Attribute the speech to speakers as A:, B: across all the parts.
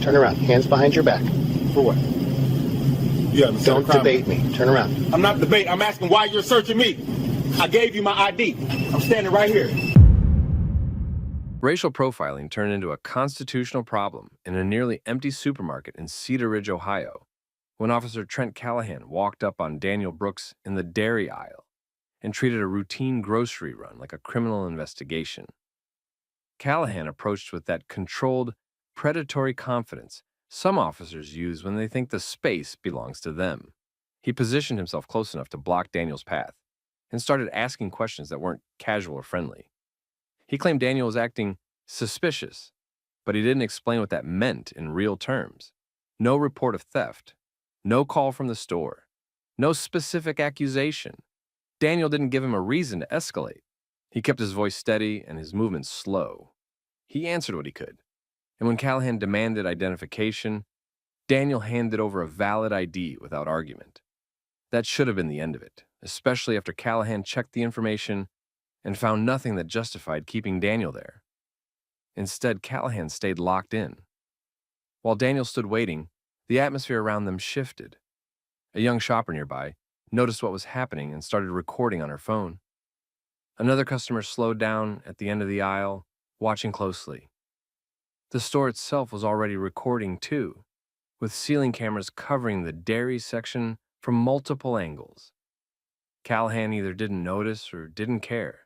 A: Turn around. Hands behind your back.
B: For what? You haven't
A: Don't debate me. Turn around.
B: I'm not debating. I'm asking why you're searching me. I gave you my ID. I'm standing right here.
C: Racial profiling turned into a constitutional problem in a nearly empty supermarket in Cedar Ridge, Ohio, when Officer Trent Callahan walked up on Daniel Brooks in the dairy aisle and treated a routine grocery run like a criminal investigation. Callahan approached with that controlled, predatory confidence some officers use when they think the space belongs to them. He positioned himself close enough to block Daniel's path and started asking questions that weren't casual or friendly. He claimed Daniel was acting suspicious, but he didn't explain what that meant in real terms. No report of theft, no call from the store, no specific accusation. Daniel didn't give him a reason to escalate. He kept his voice steady and his movements slow. He answered what he could, and when Callahan demanded identification, Daniel handed over a valid ID without argument. That should have been the end of it, especially after Callahan checked the information and found nothing that justified keeping Daniel there. Instead, Callahan stayed locked in. While Daniel stood waiting, the atmosphere around them shifted. A young shopper nearby noticed what was happening and started recording on her phone. Another customer slowed down at the end of the aisle, watching closely. The store itself was already recording too, with ceiling cameras covering the dairy section from multiple angles. Callahan either didn't notice or didn't care.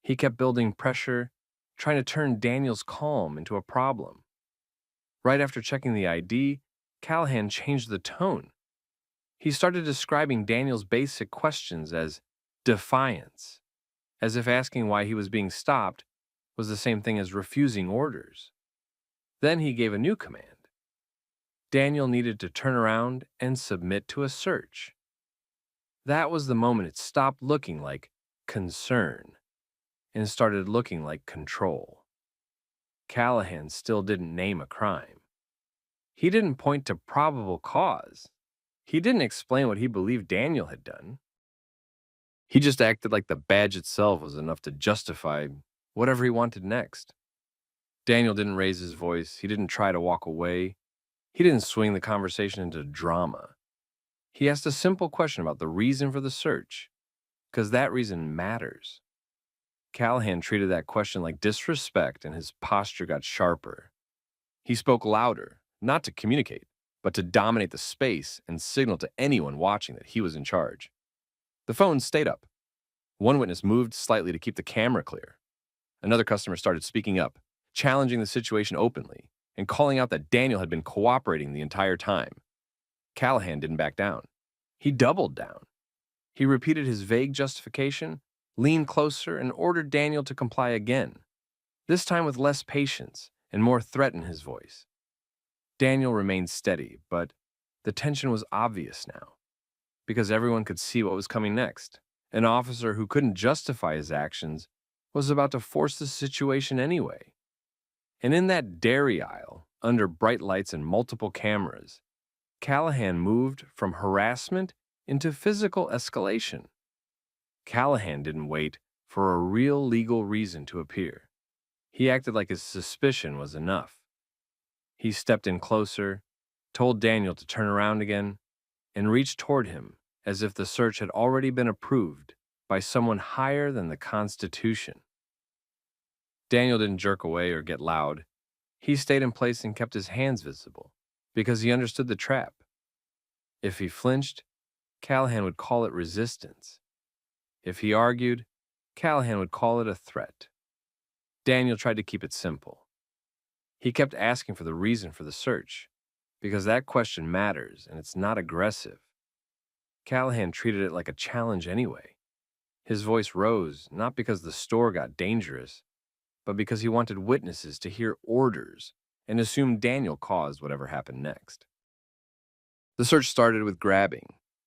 C: He kept building pressure, trying to turn Daniel's calm into a problem. Right after checking the ID, Callahan changed the tone. He started describing Daniel's basic questions as defiance, as if asking why he was being stopped was the same thing as refusing orders. Then he gave a new command. Daniel needed to turn around and submit to a search. That was the moment it stopped looking like concern and started looking like control. Callahan still didn't name a crime. He didn't point to probable cause. He didn't explain what he believed Daniel had done. He just acted like the badge itself was enough to justify whatever he wanted next. Daniel didn't raise his voice. He didn't try to walk away. He didn't swing the conversation into drama. He asked a simple question about the reason for the search, because that reason matters. Callahan treated that question like disrespect, and his posture got sharper. He spoke louder, not to communicate, but to dominate the space and signal to anyone watching that he was in charge. The phone stayed up. One witness moved slightly to keep the camera clear. Another customer started speaking up, challenging the situation openly, and calling out that Daniel had been cooperating the entire time. Callahan didn't back down. He doubled down. He repeated his vague justification, leaned closer, and ordered Daniel to comply again, this time with less patience and more threat in his voice. Daniel remained steady, but the tension was obvious now, because everyone could see what was coming next. An officer who couldn't justify his actions was about to force the situation anyway. And in that dairy aisle, under bright lights and multiple cameras, Callahan moved from harassment into physical escalation. Callahan didn't wait for a real legal reason to appear. He acted like his suspicion was enough. He stepped in closer, told Daniel to turn around again, and reached toward him as if the search had already been approved by someone higher than the Constitution. Daniel didn't jerk away or get loud. He stayed in place and kept his hands visible, because he understood the trap. If he flinched, Callahan would call it resistance. If he argued, Callahan would call it a threat. Daniel tried to keep it simple. He kept asking for the reason for the search, because that question matters and it's not aggressive. Callahan treated it like a challenge anyway. His voice rose, not because the store got dangerous, but because he wanted witnesses to hear orders and assume Daniel caused whatever happened next. The search started with grabbing.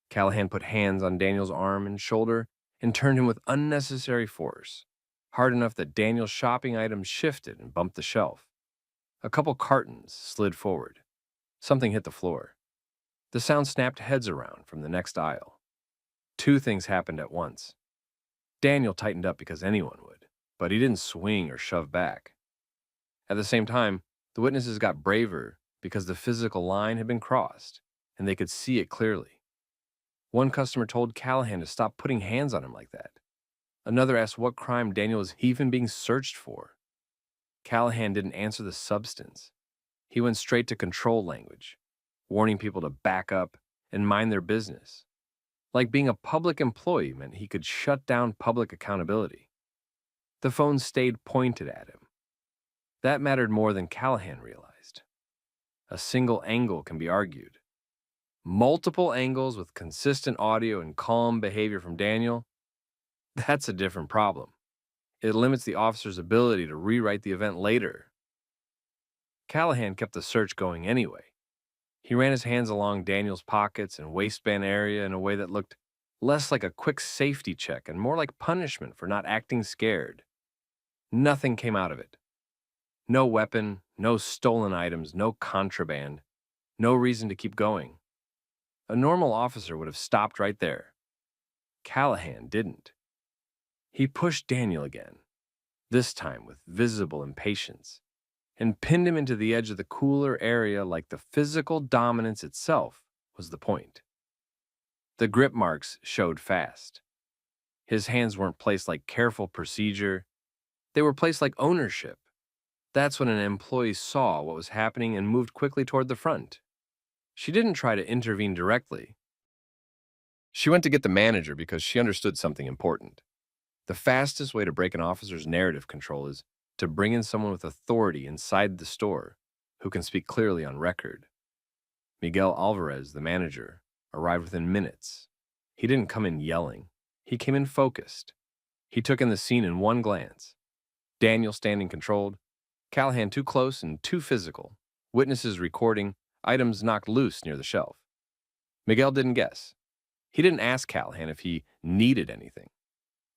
C: Callahan put hands on Daniel's arm and shoulder and turned him with unnecessary force, hard enough that Daniel's shopping items shifted and bumped the shelf. A couple cartons slid forward. Something hit the floor. The sound snapped heads around from the next aisle. Two things happened at once. Daniel tightened up because anyone would, but he didn't swing or shove back. At the same time, the witnesses got braver because the physical line had been crossed, and they could see it clearly. One customer told Callahan to stop putting hands on him like that. Another asked what crime Daniel was even being searched for. Callahan didn't answer the substance. He went straight to control language, warning people to back up and mind their business. Like being a public employee meant he could shut down public accountability. The phone stayed pointed at him. That mattered more than Callahan realized. A single angle can be argued. Multiple angles with consistent audio and calm behavior from Daniel, that's a different problem. It limits the officer's ability to rewrite the event later. Callahan kept the search going anyway. He ran his hands along Daniel's pockets and waistband area in a way that looked less like a quick safety check and more like punishment for not acting scared. Nothing came out of it. No weapon, no stolen items, no contraband, no reason to keep going. A normal officer would have stopped right there. Callahan didn't. He pushed Daniel again, this time with visible impatience, and pinned him into the edge of the cooler area like the physical dominance itself was the point. The grip marks showed fast. His hands weren't placed like careful procedure. They were placed like ownership. That's when an employee saw what was happening and moved quickly toward the front. She didn't try to intervene directly. She went to get the manager because she understood something important. The fastest way to break an officer's narrative control is to bring in someone with authority inside the store who can speak clearly on record. Miguel Alvarez, the manager, arrived within minutes. He didn't come in yelling. He came in focused. He took in the scene in one glance. Daniel standing controlled, Callahan too close and too physical, witnesses recording, items knocked loose near the shelf. Miguel didn't guess. He didn't ask Callahan if he needed anything.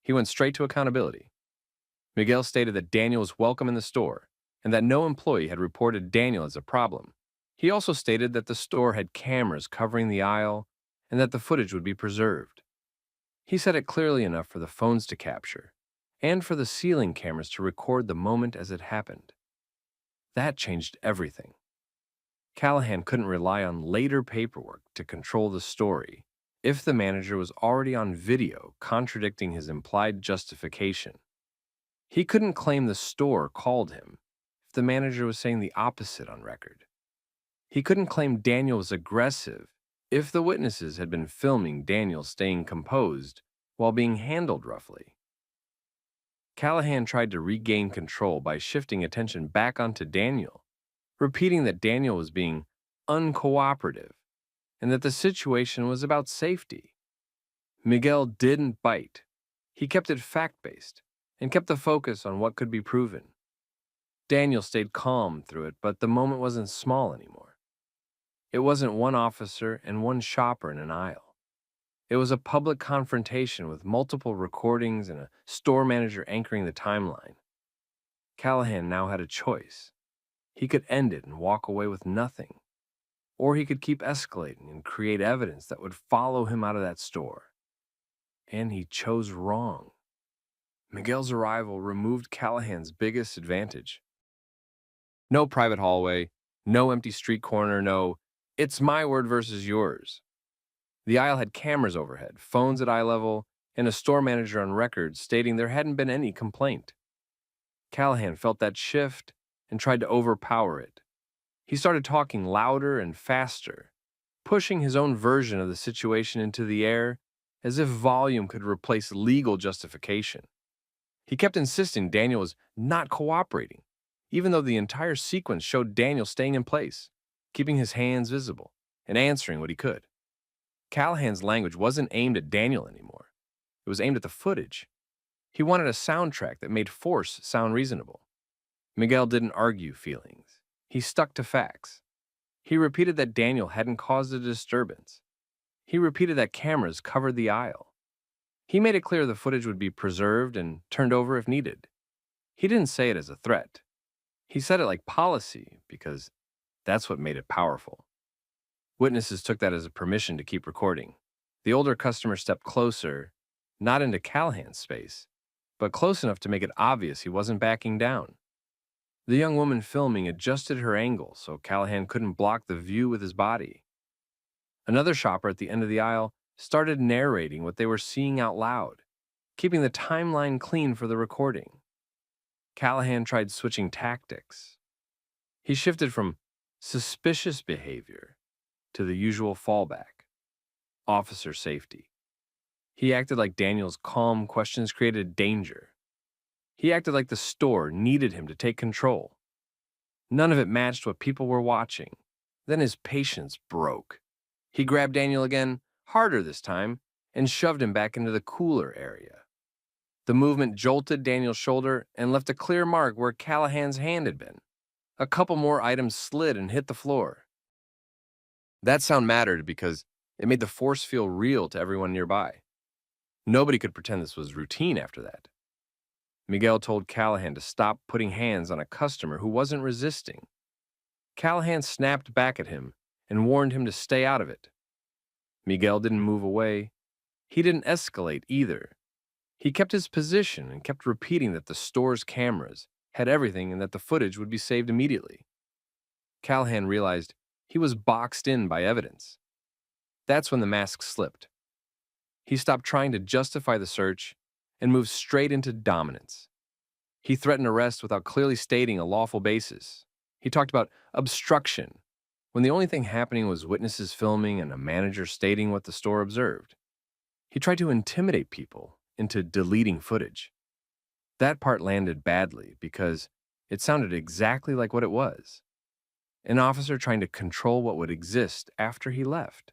C: He went straight to accountability. Miguel stated that Daniel was welcome in the store and that no employee had reported Daniel as a problem. He also stated that the store had cameras covering the aisle and that the footage would be preserved. He said it clearly enough for the phones to capture and for the ceiling cameras to record the moment as it happened. That changed everything. Callahan couldn't rely on later paperwork to control the story if the manager was already on video contradicting his implied justification. He couldn't claim the store called him if the manager was saying the opposite on record. He couldn't claim Daniel was aggressive if the witnesses had been filming Daniel staying composed while being handled roughly. Callahan tried to regain control by shifting attention back onto Daniel, repeating that Daniel was being uncooperative and that the situation was about safety. Miguel didn't bite. He kept it fact-based and kept the focus on what could be proven. Daniel stayed calm through it, but the moment wasn't small anymore. It wasn't one officer and one shopper in an aisle. It was a public confrontation with multiple recordings and a store manager anchoring the timeline. Callahan now had a choice. He could end it and walk away with nothing, or he could keep escalating and create evidence that would follow him out of that store. And he chose wrong. Miguel's arrival removed Callahan's biggest advantage. No private hallway, no empty street corner, no, it's my word versus yours. The aisle had cameras overhead, phones at eye level, and a store manager on record stating there hadn't been any complaint. Callahan felt that shift and tried to overpower it. He started talking louder and faster, pushing his own version of the situation into the air as if volume could replace legal justification. He kept insisting Daniel was not cooperating, even though the entire sequence showed Daniel staying in place, keeping his hands visible, and answering what he could. Callahan's language wasn't aimed at Daniel anymore. It was aimed at the footage. He wanted a soundtrack that made force sound reasonable. Miguel didn't argue feelings. He stuck to facts. He repeated that Daniel hadn't caused a disturbance. He repeated that cameras covered the aisle. He made it clear the footage would be preserved and turned over if needed. He didn't say it as a threat. He said it like policy because that's what made it powerful. Witnesses took that as a permission to keep recording. The older customer stepped closer, not into Callahan's space, but close enough to make it obvious he wasn't backing down. The young woman filming adjusted her angle so Callahan couldn't block the view with his body. Another shopper at the end of the aisle started narrating what they were seeing out loud, keeping the timeline clean for the recording. Callahan tried switching tactics. He shifted from suspicious behavior to the usual fallback, officer safety. He acted like Daniel's calm questions created danger. He acted like the store needed him to take control. None of it matched what people were watching. Then his patience broke. He grabbed Daniel again, harder this time, and shoved him back into the cooler area. The movement jolted Daniel's shoulder and left a clear mark where Callahan's hand had been. A couple more items slid and hit the floor. That sound mattered because it made the force feel real to everyone nearby. Nobody could pretend this was routine after that. Miguel told Callahan to stop putting hands on a customer who wasn't resisting. Callahan snapped back at him and warned him to stay out of it. Miguel didn't move away. He didn't escalate either. He kept his position and kept repeating that the store's cameras had everything and that the footage would be saved immediately. Callahan realized he was boxed in by evidence. That's when the mask slipped. He stopped trying to justify the search and moved straight into dominance. He threatened arrest without clearly stating a lawful basis. He talked about obstruction, when the only thing happening was witnesses filming and a manager stating what the store observed. He tried to intimidate people into deleting footage. That part landed badly because it sounded exactly like what it was. An officer trying to control what would exist after he left.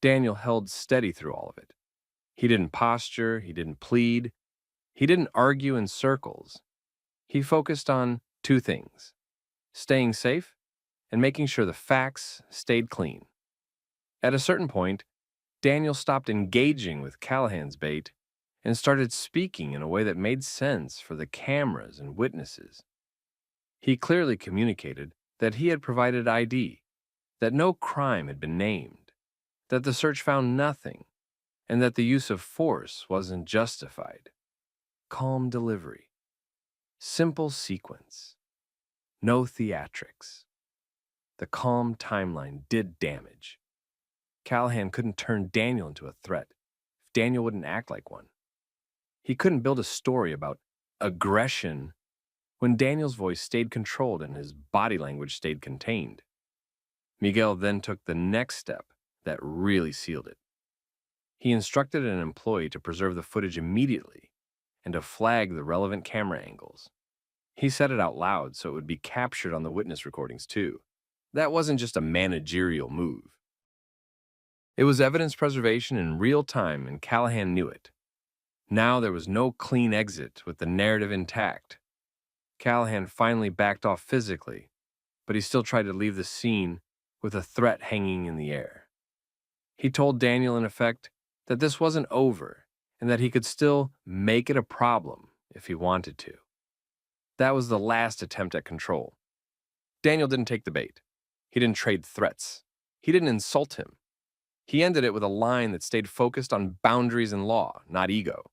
C: Daniel held steady through all of it. He didn't posture, he didn't plead, he didn't argue in circles. He focused on two things: staying safe and making sure the facts stayed clean. At a certain point, Daniel stopped engaging with Callahan's bait and started speaking in a way that made sense for the cameras and witnesses. He clearly communicated that he had provided ID, that no crime had been named, that the search found nothing, and that the use of force wasn't justified. Calm delivery. Simple sequence. No theatrics. The calm timeline did damage. Callahan couldn't turn Daniel into a threat if Daniel wouldn't act like one. He couldn't build a story about aggression when Daniel's voice stayed controlled and his body language stayed contained. Miguel then took the next step that really sealed it. He instructed an employee to preserve the footage immediately and to flag the relevant camera angles. He said it out loud so it would be captured on the witness recordings too. That wasn't just a managerial move. It was evidence preservation in real time, and Callahan knew it. Now there was no clean exit with the narrative intact. Callahan finally backed off physically, but he still tried to leave the scene with a threat hanging in the air. He told Daniel, in effect, that this wasn't over and that he could still make it a problem if he wanted to. That was the last attempt at control. Daniel didn't take the bait. He didn't trade threats. He didn't insult him. He ended it with a line that stayed focused on boundaries and law, not ego.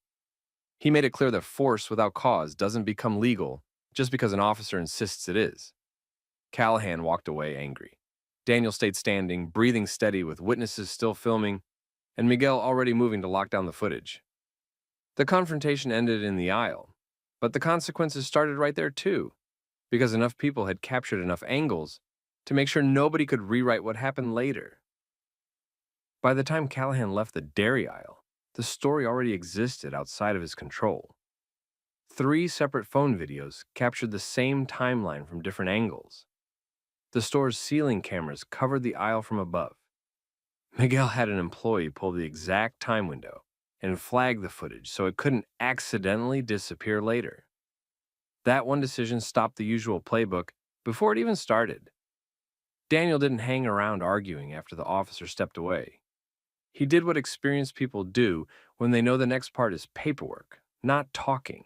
C: He made it clear that force without cause doesn't become legal just because an officer insists it is. Callahan walked away angry. Daniel stayed standing, breathing steady with witnesses still filming, and Miguel already moving to lock down the footage. The confrontation ended in the aisle, but the consequences started right there too, because enough people had captured enough angles to make sure nobody could rewrite what happened later. By the time Callahan left the dairy aisle, the story already existed outside of his control. 3 separate phone videos captured the same timeline from different angles. The store's ceiling cameras covered the aisle from above. Miguel had an employee pull the exact time window and flag the footage so it couldn't accidentally disappear later. That one decision stopped the usual playbook before it even started. Daniel didn't hang around arguing after the officer stepped away. He did what experienced people do when they know the next part is paperwork, not talking.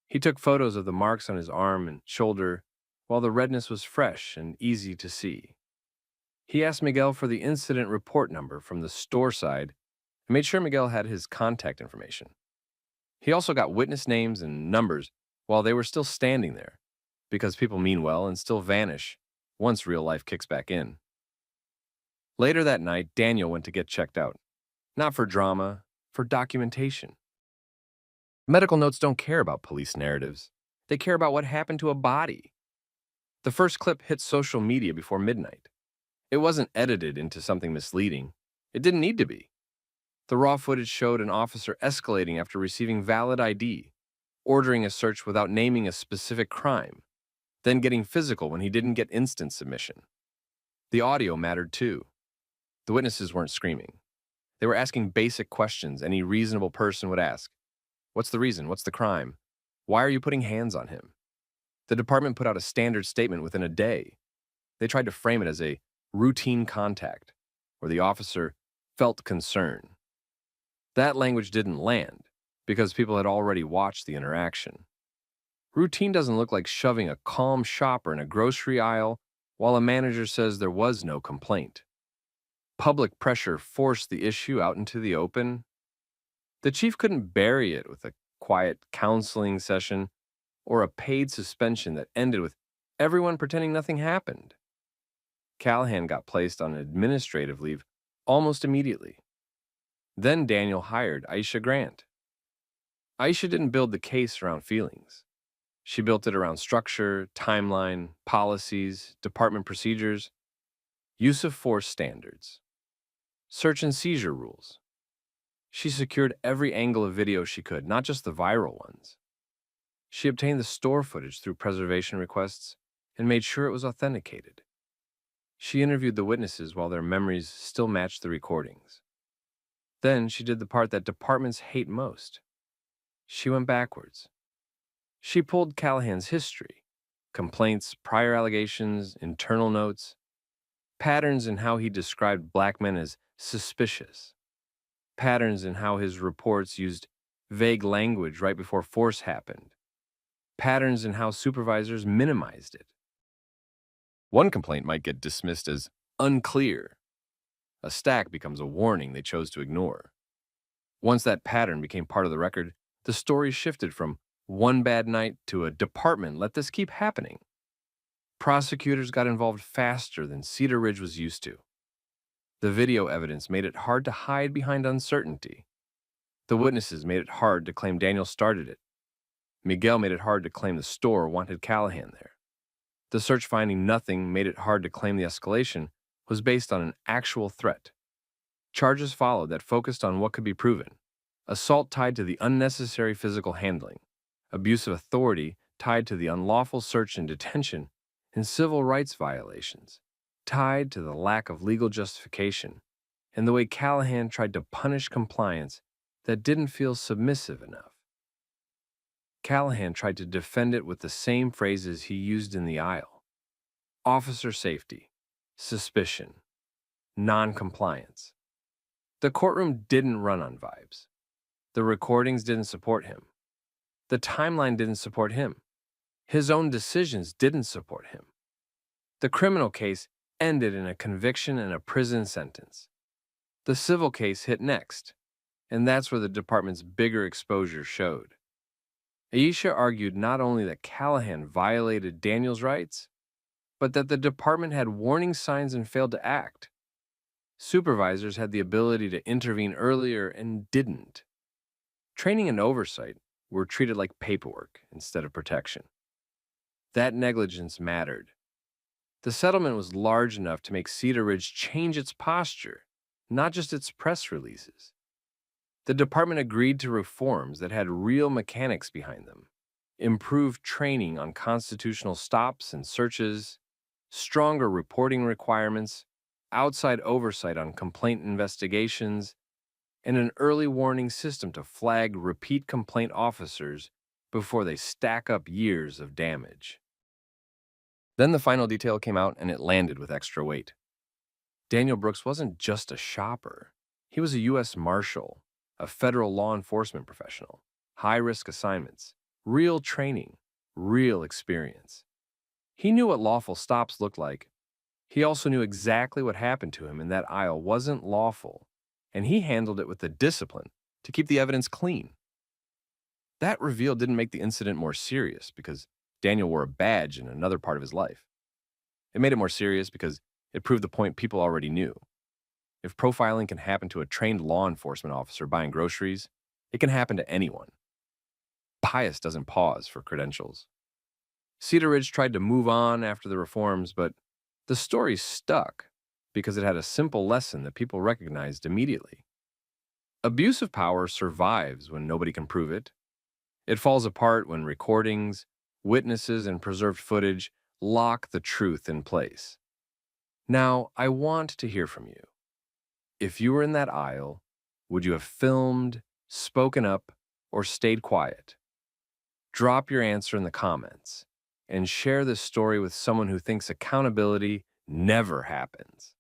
C: He took photos of the marks on his arm and shoulder while the redness was fresh and easy to see. He asked Miguel for the incident report number from the store side and made sure Miguel had his contact information. He also got witness names and numbers while they were still standing there, because people mean well and still vanish once real life kicks back in. Later that night, Daniel went to get checked out. Not for drama, for documentation. Medical notes don't care about police narratives. They care about what happened to a body. The first clip hit social media before midnight. It wasn't edited into something misleading. It didn't need to be. The raw footage showed an officer escalating after receiving valid ID, ordering a search without naming a specific crime, then getting physical when he didn't get instant submission. The audio mattered too. The witnesses weren't screaming. They were asking basic questions any reasonable person would ask. What's the reason? What's the crime? Why are you putting hands on him? The department put out a standard statement within a day. They tried to frame it as a routine contact, where the officer felt concern. That language didn't land because people had already watched the interaction. Routine doesn't look like shoving a calm shopper in a grocery aisle while a manager says there was no complaint. Public pressure forced the issue out into the open. The chief couldn't bury it with a quiet counseling session or a paid suspension that ended with everyone pretending nothing happened. Callahan got placed on administrative leave almost immediately. Then Daniel hired Aisha Grant. Aisha didn't build the case around feelings. She built it around structure, timeline, policies, department procedures, use of force standards, search and seizure rules. She secured every angle of video she could, not just the viral ones. She obtained the store footage through preservation requests and made sure it was authenticated. She interviewed the witnesses while their memories still matched the recordings. Then she did the part that departments hate most. She went backwards. She pulled Callahan's history, complaints, prior allegations, internal notes, patterns in how he described black men as suspicious, patterns in how his reports used vague language right before force happened, patterns in how supervisors minimized it. One complaint might get dismissed as unclear. A stack becomes a warning they chose to ignore. Once that pattern became part of the record, the story shifted from one bad night to a department let this keep happening. Prosecutors got involved faster than Cedar Ridge was used to. The video evidence made it hard to hide behind uncertainty. The witnesses made it hard to claim Daniel started it. Miguel made it hard to claim the store wanted Callahan there. The search finding nothing made it hard to claim the escalation was based on an actual threat. Charges followed that focused on what could be proven. Assault tied to the unnecessary physical handling, abuse of authority tied to the unlawful search and detention, and civil rights violations tied to the lack of legal justification and the way Callahan tried to punish compliance that didn't feel submissive enough. Callahan tried to defend it with the same phrases he used in the aisle: officer safety, suspicion, non-compliance. The courtroom didn't run on vibes. The recordings didn't support him. The timeline didn't support him. His own decisions didn't support him. The criminal case ended in a conviction and a prison sentence. The civil case hit next, and that's where the department's bigger exposure showed. Aisha argued not only that Callahan violated Daniel's rights, but that the department had warning signs and failed to act. Supervisors had the ability to intervene earlier and didn't. Training and oversight were treated like paperwork instead of protection. That negligence mattered. The settlement was large enough to make Cedar Ridge change its posture, not just its press releases. The department agreed to reforms that had real mechanics behind them: improved training on constitutional stops and searches, stronger reporting requirements, outside oversight on complaint investigations, and an early warning system to flag repeat complaint officers before they stack up years of damage. Then the final detail came out, and it landed with extra weight. Daniel Brooks wasn't just a shopper. He was a U.S. Marshal, a federal law enforcement professional, high-risk assignments, real training, real experience. He knew what lawful stops looked like. He also knew exactly what happened to him in that aisle wasn't lawful, and he handled it with the discipline to keep the evidence clean. That reveal didn't make the incident more serious because Daniel wore a badge in another part of his life. It made it more serious because it proved the point people already knew. If profiling can happen to a trained law enforcement officer buying groceries, it can happen to anyone. Bias doesn't pause for credentials. Cedar Ridge tried to move on after the reforms, but the story stuck because it had a simple lesson that people recognized immediately. Abuse of power survives when nobody can prove it. It falls apart when recordings, witnesses, and preserved footage lock the truth in place. Now, I want to hear from you. If you were in that aisle, would you have filmed, spoken up, or stayed quiet? Drop your answer in the comments and share this story with someone who thinks accountability never happens.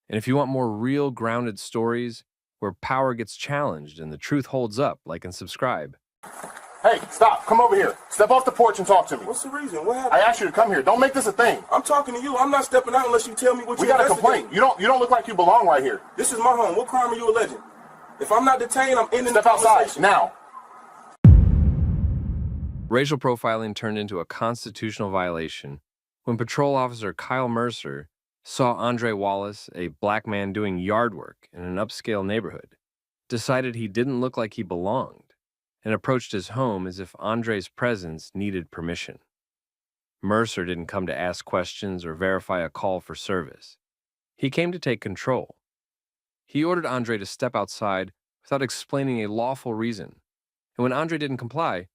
C: And if you want more real, grounded stories where power gets challenged and the truth holds up, like and subscribe.
B: Hey, stop. Come over here. Step off the porch and talk to me.
D: What's the reason? What happened?
B: I asked you to come here. Don't make this a thing.
D: I'm talking to you. I'm not stepping out unless you tell me what
B: We
D: you're
B: got a complaint. You don't look like you belong right here.
D: This is my home. What crime are you alleging? If I'm not detained, I'm ending the
B: Step outside
D: conversation.
B: now.
C: Racial profiling turned into a constitutional violation when patrol officer Kyle Mercer saw Andre Wallace, a black man doing yard work in an upscale neighborhood, decided he didn't look like he belonged, and approached his home as if Andre's presence needed permission. Mercer didn't come to ask questions or verify a call for service. He came to take control. He ordered Andre to step outside without explaining a lawful reason, and when Andre didn't comply,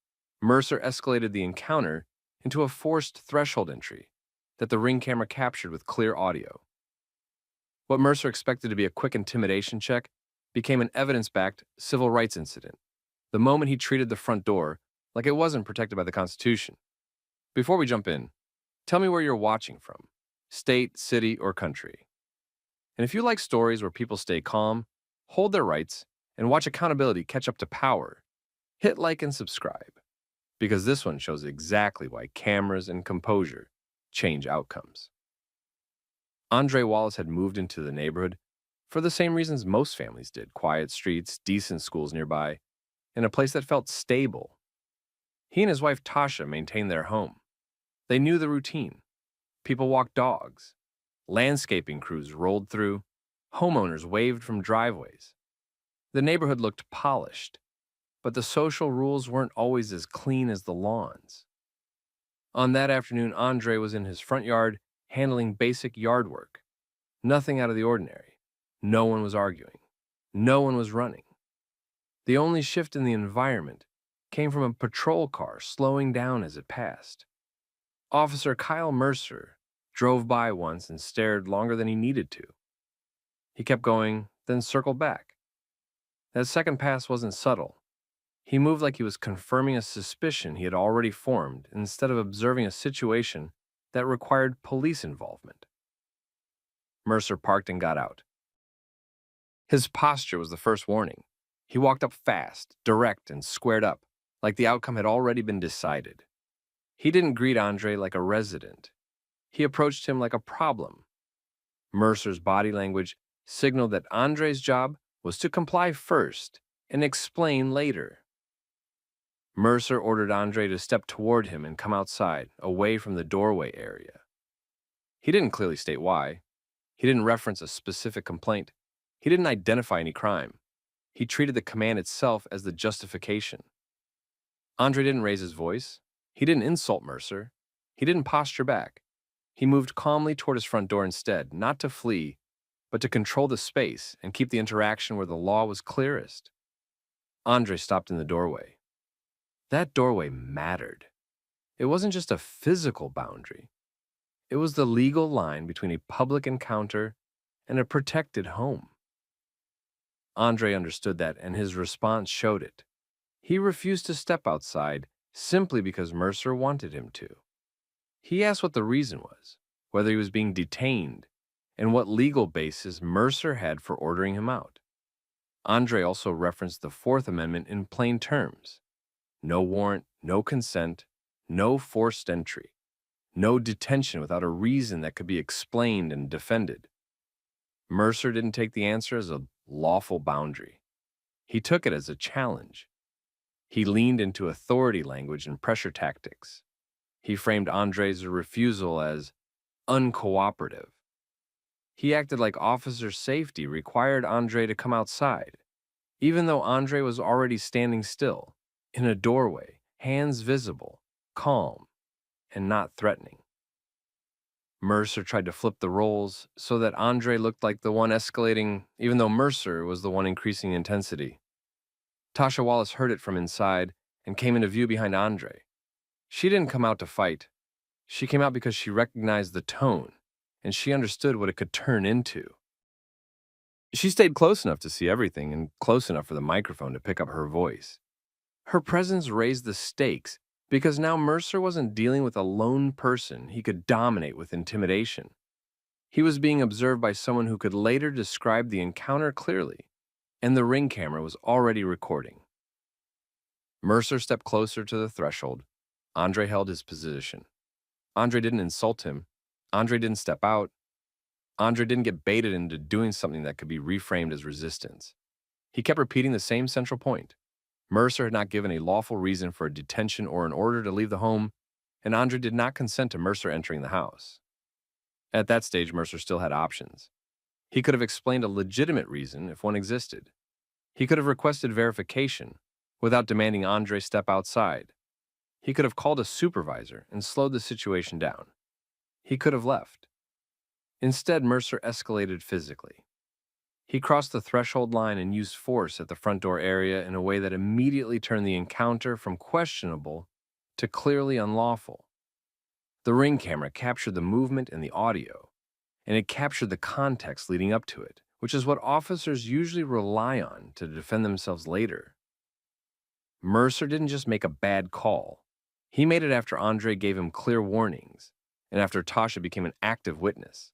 C: Mercer escalated the encounter into a forced threshold entry that the Ring camera captured with clear audio. What Mercer expected to be a quick intimidation check became an evidence-backed civil rights incident the moment he treated the front door like it wasn't protected by the Constitution. Before we jump in, tell me where you're watching from, state, city, or country. And if you like stories where people stay calm, hold their rights, and watch accountability catch up to power, hit like and subscribe, because this one shows exactly why cameras and composure change outcomes. Andre Wallace had moved into the neighborhood for the same reasons most families did: quiet streets, decent schools nearby, and a place that felt stable. He and his wife Tasha maintained their home. They knew the routine. People walked dogs. Landscaping crews rolled through. Homeowners waved from driveways. The neighborhood looked polished, but the social rules weren't always as clean as the lawns. On that afternoon, Andre was in his front yard handling basic yard work. Nothing out of the ordinary. No one was arguing. No one was running. The only shift in the environment came from a patrol car slowing down as it passed. Officer Kyle Mercer drove by once and stared longer than he needed to. He kept going, then circled back. That second pass wasn't subtle. He moved like he was confirming a suspicion he had already formed instead of observing a situation that required police involvement. Mercer parked and got out. His posture was the first warning. He walked up fast, direct, and squared up, like the outcome had already been decided. He didn't greet Andre like a resident. He approached him like a problem. Mercer's body language signaled that Andre's job was to comply first and explain later. Mercer ordered Andre to step toward him and come outside, away from the doorway area. He didn't clearly state why. He didn't reference a specific complaint. He didn't identify any crime. He treated the command itself as the justification. Andre didn't raise his voice. He didn't insult Mercer. He didn't posture back. He moved calmly toward his front door instead, not to flee, but to control the space and keep the interaction where the law was clearest. Andre stopped in the doorway. That doorway mattered. It wasn't just a physical boundary. It was the legal line between a public encounter and a protected home. Andre understood that, and his response showed it. He refused to step outside simply because Mercer wanted him to. He asked what the reason was, whether he was being detained, and what legal basis Mercer had for ordering him out. Andre also referenced the Fourth Amendment in plain terms. No warrant, no consent, no forced entry, no detention without a reason that could be explained and defended. Mercer didn't take the answer as a lawful boundary. He took it as a challenge. He leaned into authority language and pressure tactics. He framed Andre's refusal as uncooperative. He acted like officer safety required Andre to come outside, even though Andre was already standing still, in a doorway, hands visible, calm, and not threatening. Mercer tried to flip the roles so that Andre looked like the one escalating, even though Mercer was the one increasing intensity. Tasha Wallace heard it from inside and came into view behind Andre. She didn't come out to fight. She came out because she recognized the tone, and she understood what it could turn into. She stayed close enough to see everything and close enough for the microphone to pick up her voice. Her presence raised the stakes because now Mercer wasn't dealing with a lone person he could dominate with intimidation. He was being observed by someone who could later describe the encounter clearly, and the ring camera was already recording. Mercer stepped closer to the threshold. Andre held his position. Andre didn't insult him. Andre didn't step out. Andre didn't get baited into doing something that could be reframed as resistance. He kept repeating the same central point. Mercer had not given a lawful reason for a detention or an order to leave the home, and Andre did not consent to Mercer entering the house. At that stage, Mercer still had options. He could have explained a legitimate reason if one existed. He could have requested verification without demanding Andre step outside. He could have called a supervisor and slowed the situation down. He could have left. Instead, Mercer escalated physically. He crossed the threshold line and used force at the front door area in a way that immediately turned the encounter from questionable to clearly unlawful. The ring camera captured the movement and the audio, and it captured the context leading up to it, which is what officers usually rely on to defend themselves later. Mercer didn't just make a bad call. He made it after Andre gave him clear warnings, and after Tasha became an active witness.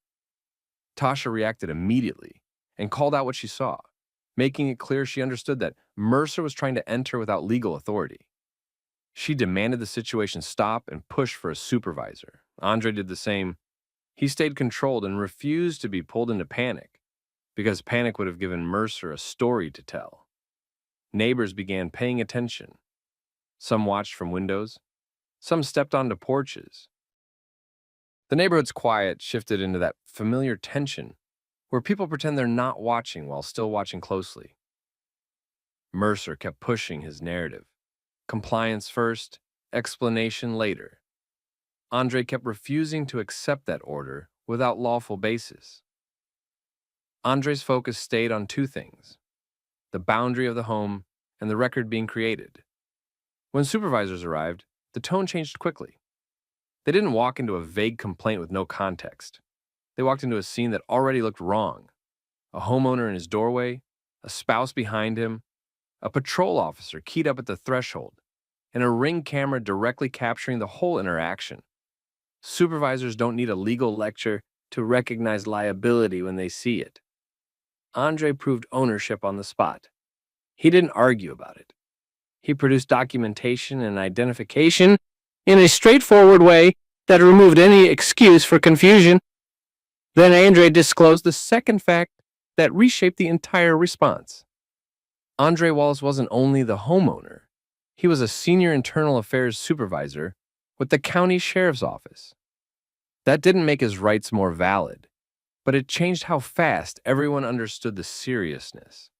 C: Tasha reacted immediately and called out what she saw, making it clear she understood that Mercer was trying to enter without legal authority. She demanded the situation stop and pushed for a supervisor. Andre did the same. He stayed controlled and refused to be pulled into panic, because panic would have given Mercer a story to tell. Neighbors began paying attention. Some watched from windows. Some stepped onto porches. The neighborhood's quiet shifted into that familiar tension where people pretend they're not watching while still watching closely. Mercer kept pushing his narrative. Compliance first, explanation later. Andre kept refusing to accept that order without lawful basis. Andre's focus stayed on two things: the boundary of the home and the record being created. When supervisors arrived, the tone changed quickly. They didn't walk into a vague complaint with no context. They walked into a scene that already looked wrong. A homeowner in his doorway, a spouse behind him, a patrol officer keyed up at the threshold, and a ring camera directly capturing the whole interaction. Supervisors don't need a legal lecture to recognize liability when they see it. Andre proved ownership on the spot. He didn't argue about it. He produced documentation and identification in a straightforward way that removed any excuse for confusion. Then Andre disclosed the second fact that reshaped the entire response. Andre Wallace wasn't only the homeowner. He was a senior internal affairs supervisor with the county sheriff's office. That didn't make his rights more valid, but it changed how fast everyone understood the seriousness.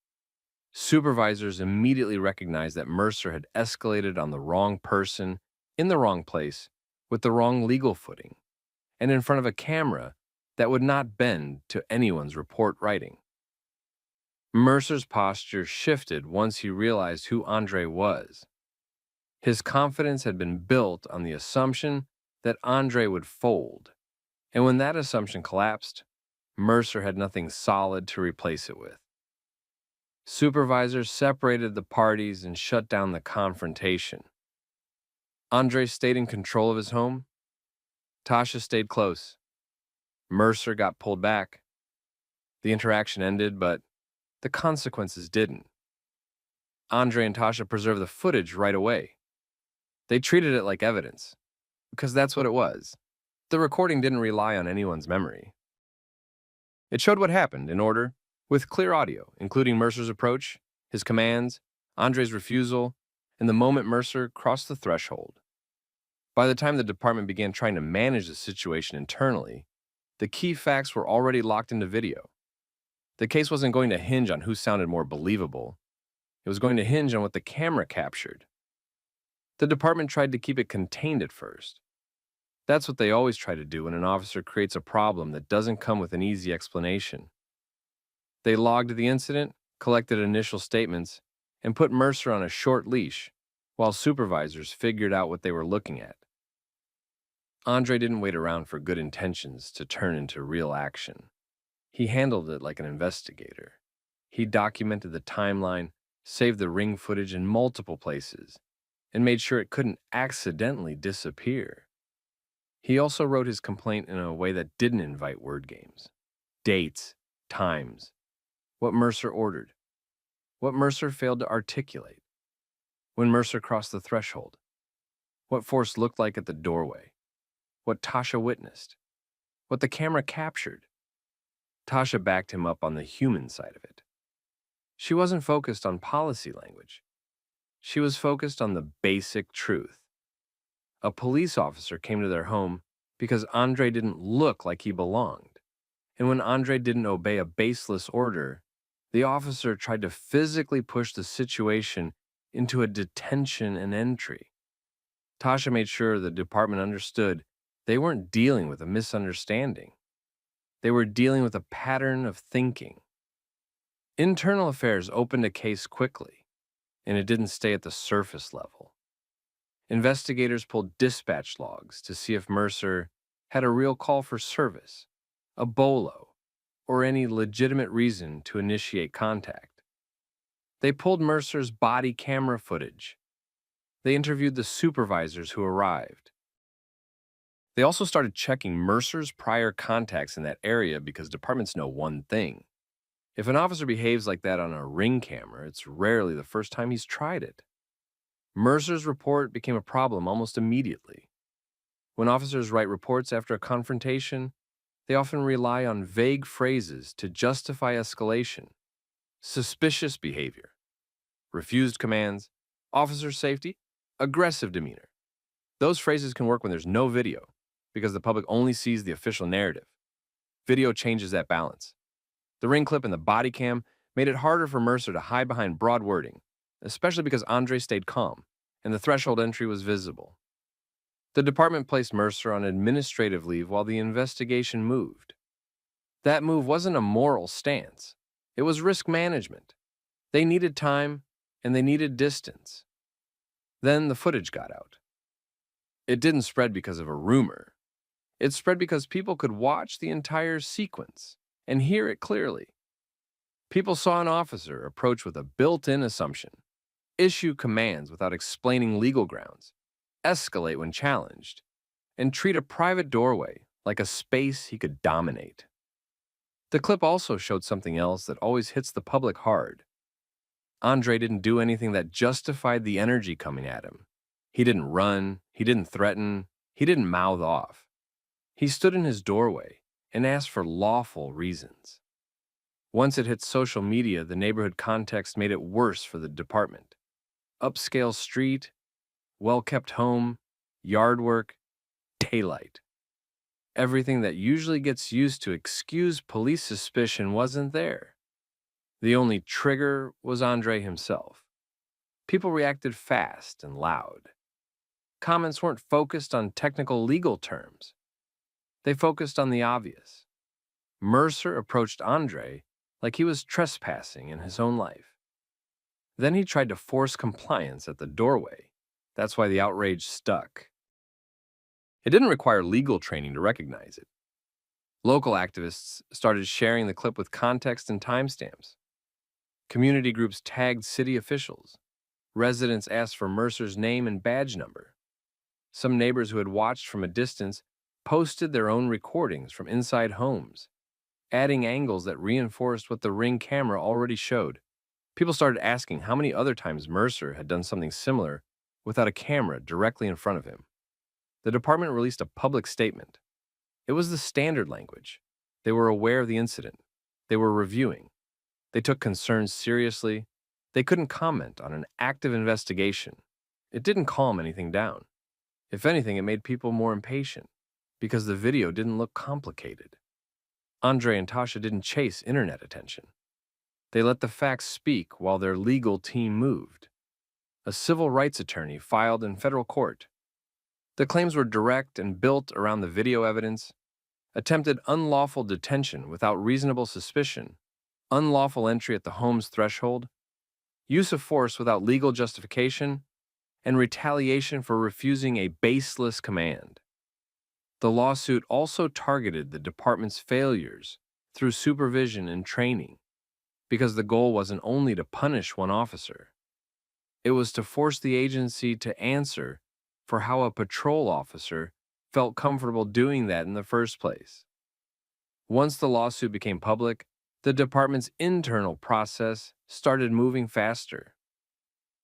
C: Supervisors immediately recognized that Mercer had escalated on the wrong person, in the wrong place, with the wrong legal footing, and in front of a camera that would not bend to anyone's report writing. Mercer's posture shifted once he realized who Andre was. His confidence had been built on the assumption that Andre would fold, and when that assumption collapsed, Mercer had nothing solid to replace it with. Supervisors separated the parties and shut down the confrontation. Andre stayed in control of his home. Tasha stayed close. Mercer got pulled back. The interaction ended, but the consequences didn't. Andre and Tasha preserved the footage right away. They treated it like evidence, because that's what it was. The recording didn't rely on anyone's memory. It showed what happened in order, with clear audio, including Mercer's approach, his commands, Andre's refusal, and the moment Mercer crossed the threshold. By the time the department began trying to manage the situation internally, the key facts were already locked into video. The case wasn't going to hinge on who sounded more believable. It was going to hinge on what the camera captured. The department tried to keep it contained at first. That's what they always try to do when an officer creates a problem that doesn't come with an easy explanation. They logged the incident, collected initial statements, and put Mercer on a short leash while supervisors figured out what they were looking at. Andre didn't wait around for good intentions to turn into real action. He handled it like an investigator. He documented the timeline, saved the ring footage in multiple places, and made sure it couldn't accidentally disappear. He also wrote his complaint in a way that didn't invite word games. Dates, times, what Mercer ordered, what Mercer failed to articulate, when Mercer crossed the threshold, what force looked like at the doorway, what Tasha witnessed, what the camera captured. Tasha backed him up on the human side of it. She wasn't focused on policy language. She was focused on the basic truth. A police officer came to their home because Andre didn't look like he belonged. And when Andre didn't obey a baseless order, the officer tried to physically push the situation into a detention and entry. Tasha made sure the department understood they weren't dealing with a misunderstanding. They were dealing with a pattern of thinking. Internal Affairs opened a case quickly, and it didn't stay at the surface level. Investigators pulled dispatch logs to see if Mercer had a real call for service, a bolo, or any legitimate reason to initiate contact. They pulled Mercer's body camera footage. They interviewed the supervisors who arrived. They also started checking Mercer's prior contacts in that area because departments know one thing. If an officer behaves like that on a ring camera, it's rarely the first time he's tried it. Mercer's report became a problem almost immediately. When officers write reports after a confrontation, they often rely on vague phrases to justify escalation. Suspicious behavior, refused commands, officer safety, aggressive demeanor. Those phrases can work when there's no video, because the public only sees the official narrative. Video changes that balance. The ring clip and the body cam made it harder for Mercer to hide behind broad wording, especially because Andre stayed calm and the threshold entry was visible. The department placed Mercer on administrative leave while the investigation moved. That move wasn't a moral stance. It was risk management. They needed time and they needed distance. Then the footage got out. It didn't spread because of a rumor. It spread because people could watch the entire sequence and hear it clearly. People saw an officer approach with a built-in assumption, issue commands without explaining legal grounds, escalate when challenged, and treat a private doorway like a space he could dominate. The clip also showed something else that always hits the public hard. Andre didn't do anything that justified the energy coming at him. He didn't run, he didn't threaten, he didn't mouth off. He stood in his doorway and asked for lawful reasons. Once it hit social media, the neighborhood context made it worse for the department. Upscale street, well-kept home, yard work, daylight. Everything that usually gets used to excuse police suspicion wasn't there. The only trigger was Andre himself. People reacted fast and loud. Comments weren't focused on technical legal terms. They focused on the obvious. Mercer approached Andre like he was trespassing in his own life. Then he tried to force compliance at the doorway. That's why the outrage stuck. It didn't require legal training to recognize it. Local activists started sharing the clip with context and timestamps. Community groups tagged city officials. Residents asked for Mercer's name and badge number. Some neighbors who had watched from a distance posted their own recordings from inside homes, adding angles that reinforced what the ring camera already showed. People started asking how many other times Mercer had done something similar without a camera directly in front of him. The department released a public statement. It was the standard language. They were aware of the incident. They were reviewing. They took concerns seriously. They couldn't comment on an active investigation. It didn't calm anything down. If anything, it made people more impatient because the video didn't look complicated. Andre and Tasha didn't chase internet attention. They let the facts speak while their legal team moved. A civil rights attorney filed in federal court. The claims were direct and built around the video evidence: attempted unlawful detention without reasonable suspicion, unlawful entry at the home's threshold, use of force without legal justification, and retaliation for refusing a baseless command. The lawsuit also targeted the department's failures through supervision and training, because the goal wasn't only to punish one officer. It was to force the agency to answer for how a patrol officer felt comfortable doing that in the first place. Once the lawsuit became public, the department's internal process started moving faster.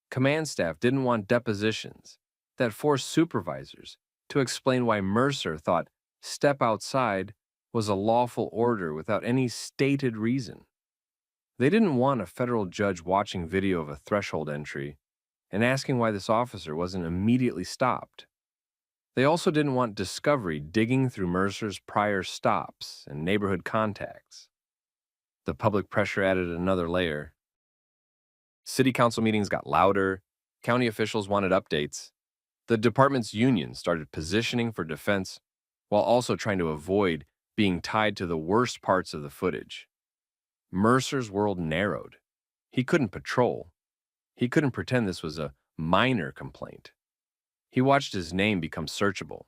C: Command staff didn't want depositions that forced supervisors to explain why Mercer thought step outside was a lawful order without any stated reason. They didn't want a federal judge watching video of a threshold entry and asking why this officer wasn't immediately stopped. They also didn't want discovery digging through Mercer's prior stops and neighborhood contacts. The public pressure added another layer. City council meetings got louder, county officials wanted updates. The department's union started positioning for defense while also trying to avoid being tied to the worst parts of the footage. Mercer's world narrowed. He couldn't patrol. He couldn't pretend this was a minor complaint. He watched his name become searchable.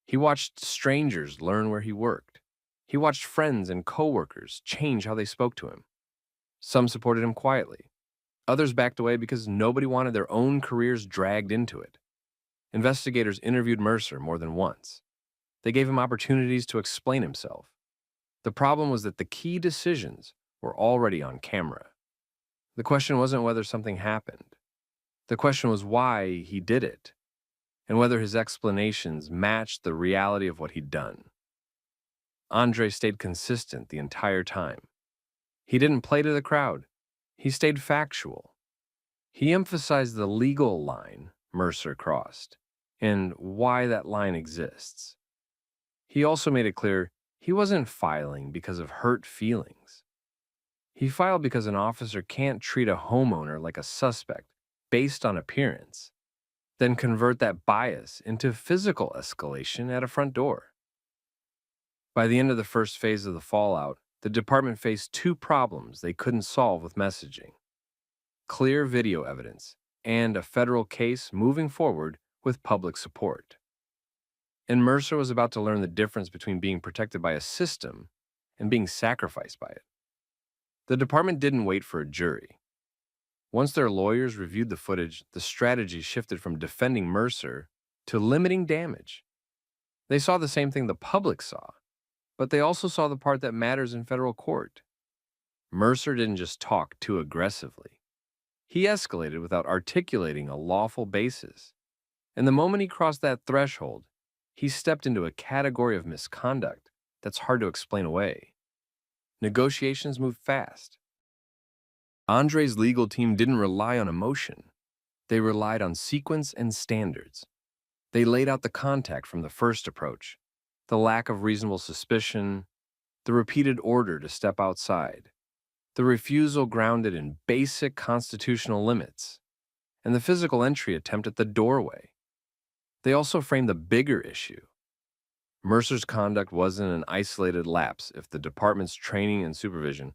C: He watched strangers learn where he worked. He watched friends and coworkers change how they spoke to him. Some supported him quietly. Others backed away because nobody wanted their own careers dragged into it. Investigators interviewed Mercer more than once. They gave him opportunities to explain himself. The problem was that the key decisions were already on camera. The question wasn't whether something happened. The question was why he did it, and whether his explanations matched the reality of what he'd done. Andre stayed consistent the entire time. He didn't play to the crowd. He stayed factual. He emphasized the legal line Mercer crossed and why that line exists. He also made it clear he wasn't filing because of hurt feelings. He filed because an officer can't treat a homeowner like a suspect based on appearance, then convert that bias into physical escalation at a front door. By the end of the first phase of the fallout, the department faced two problems they couldn't solve with messaging: clear video evidence and a federal case moving forward with public support. And Mercer was about to learn the difference between being protected by a system and being sacrificed by it. The department didn't wait for a jury. Once their lawyers reviewed the footage, the strategy shifted from defending Mercer to limiting damage. They saw the same thing the public saw, but they also saw the part that matters in federal court. Mercer didn't just talk too aggressively. He escalated without articulating a lawful basis. And the moment he crossed that threshold, he stepped into a category of misconduct that's hard to explain away. Negotiations moved fast. Andre's legal team didn't rely on emotion. They relied on sequence and standards. They laid out the contact from the first approach, the lack of reasonable suspicion, the repeated order to step outside, the refusal grounded in basic constitutional limits, and the physical entry attempt at the doorway. They also framed the bigger issue. Mercer's conduct wasn't an isolated lapse if the department's training and supervision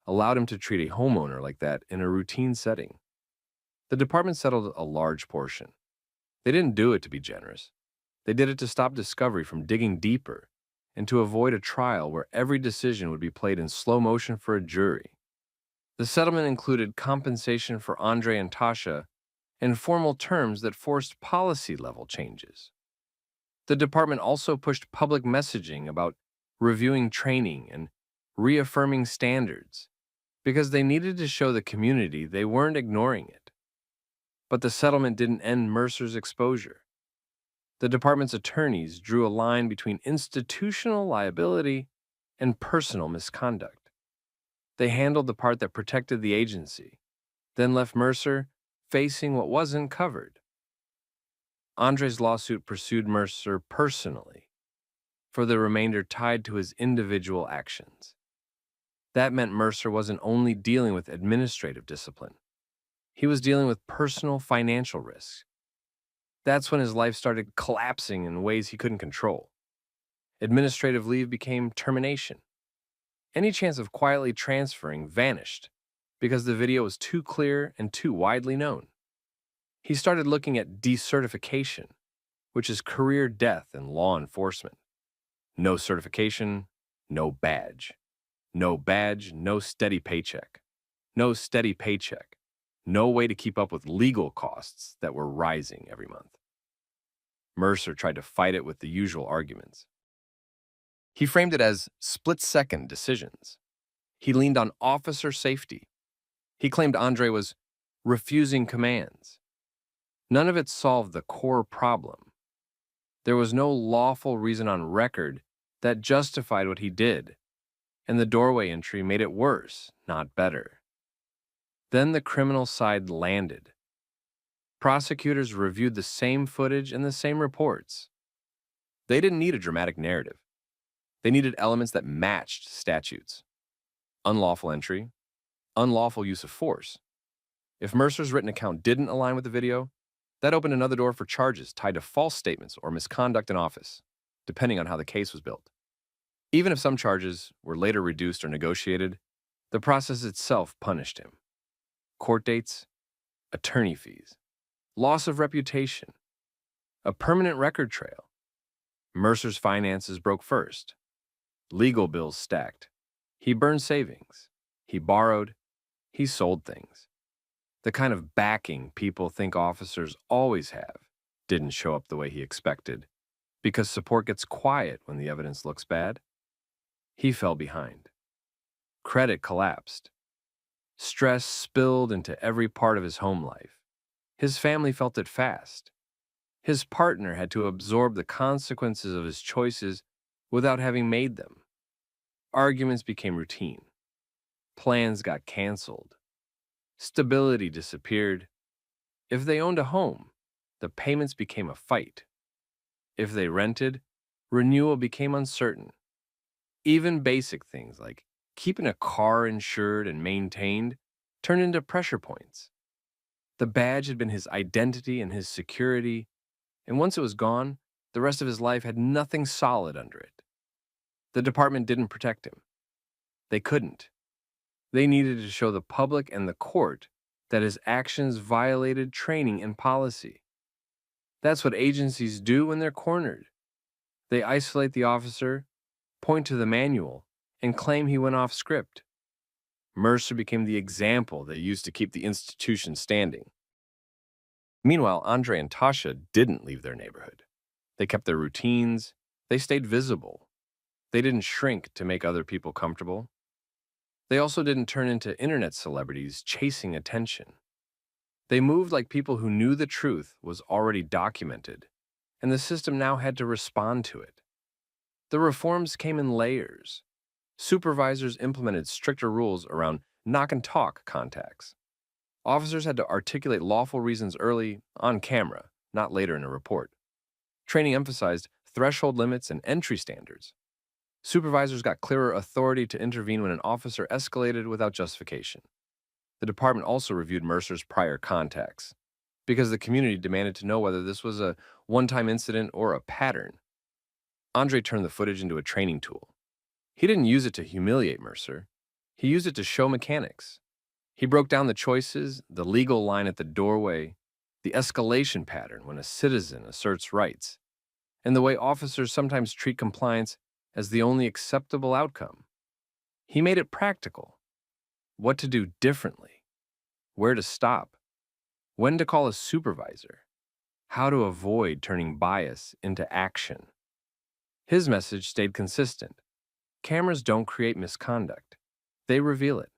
C: allowed him to treat a homeowner like that in a routine setting. The department settled a large portion. They didn't do it to be generous. They did it to stop discovery from digging deeper and to avoid a trial where every decision would be played in slow motion for a jury. The settlement included compensation for Andre and Tasha and formal terms that forced policy-level changes. The department also pushed public messaging about reviewing training and reaffirming standards because they needed to show the community they weren't ignoring it. But the settlement didn't end Mercer's exposure. The department's attorneys drew a line between institutional liability and personal misconduct. They handled the part that protected the agency, then left Mercer facing what wasn't covered. Andre's lawsuit pursued Mercer personally, for the remainder tied to his individual actions. That meant Mercer wasn't only dealing with administrative discipline, he was dealing with personal financial risks. That's when his life started collapsing in ways he couldn't control. Administrative leave became termination. Any chance of quietly transferring vanished because the video was too clear and too widely known. He started looking at decertification, which is career death in law enforcement. No certification, no badge. No badge, no steady paycheck. No steady paycheck. No way to keep up with legal costs that were rising every month. Mercer tried to fight it with the usual arguments. He framed it as split-second decisions. He leaned on officer safety. He claimed Andre was refusing commands. None of it solved the core problem. There was no lawful reason on record that justified what he did, and the doorway entry made it worse, not better. Then the criminal side landed. Prosecutors reviewed the same footage and the same reports. They didn't need a dramatic narrative. They needed elements that matched statutes. Unlawful entry, unlawful use of force. If Mercer's written account didn't align with the video, that opened another door for charges tied to false statements or misconduct in office, depending on how the case was built. Even if some charges were later reduced or negotiated, the process itself punished him. Court dates, attorney fees, loss of reputation, a permanent record trail. Mercer's finances broke first. Legal bills stacked. He burned savings. He borrowed. He sold things. The kind of backing people think officers always have didn't show up the way he expected, because support gets quiet when the evidence looks bad. He fell behind. Credit collapsed. Stress spilled into every part of his home life. His family felt it fast. His partner had to absorb the consequences of his choices without having made them. Arguments became routine. Plans got canceled. Stability disappeared. If they owned a home, the payments became a fight. If they rented, renewal became uncertain. Even basic things like keeping a car insured and maintained turned into pressure points. The badge had been his identity and his security, and once it was gone, the rest of his life had nothing solid under it. The department didn't protect him. They couldn't. They needed to show the public and the court that his actions violated training and policy. That's what agencies do when they're cornered. They isolate the officer, point to the manual, and claim he went off script. Mercer became the example that used to keep the institution standing. Meanwhile, Andre and Tasha didn't leave their neighborhood. They kept their routines. They stayed visible. They didn't shrink to make other people comfortable. They also didn't turn into internet celebrities chasing attention. They moved like people who knew the truth was already documented, and the system now had to respond to it. The reforms came in layers. Supervisors implemented stricter rules around knock-and-talk contacts. Officers had to articulate lawful reasons early, on camera, not later in a report. Training emphasized threshold limits and entry standards. Supervisors got clearer authority to intervene when an officer escalated without justification. The department also reviewed Mercer's prior contacts, because the community demanded to know whether this was a one-time incident or a pattern. Andre turned the footage into a training tool. He didn't use it to humiliate Mercer. He used it to show mechanics. He broke down the choices, the legal line at the doorway, the escalation pattern when a citizen asserts rights, and the way officers sometimes treat compliance as the only acceptable outcome. He made it practical. What to do differently, where to stop, when to call a supervisor, how to avoid turning bias into action. His message stayed consistent. Cameras don't create misconduct. They reveal it.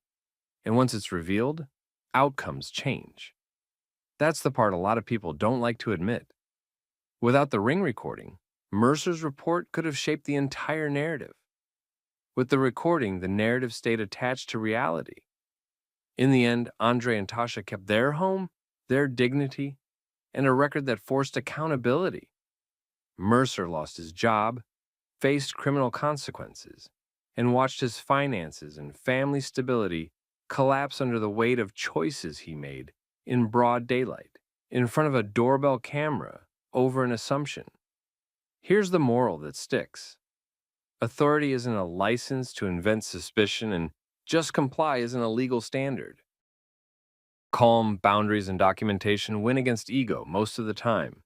C: And once it's revealed, outcomes change. That's the part a lot of people don't like to admit. Without the ring recording, Mercer's report could have shaped the entire narrative. With the recording, the narrative stayed attached to reality. In the end, Andre and Tasha kept their home, their dignity, and a record that forced accountability. Mercer lost his job, faced criminal consequences, and watched his finances and family stability collapse under the weight of choices he made in broad daylight, in front of a doorbell camera, over an assumption. Here's the moral that sticks. Authority isn't a license to invent suspicion, and just comply isn't a legal standard. Calm, boundaries, and documentation win against ego most of the time,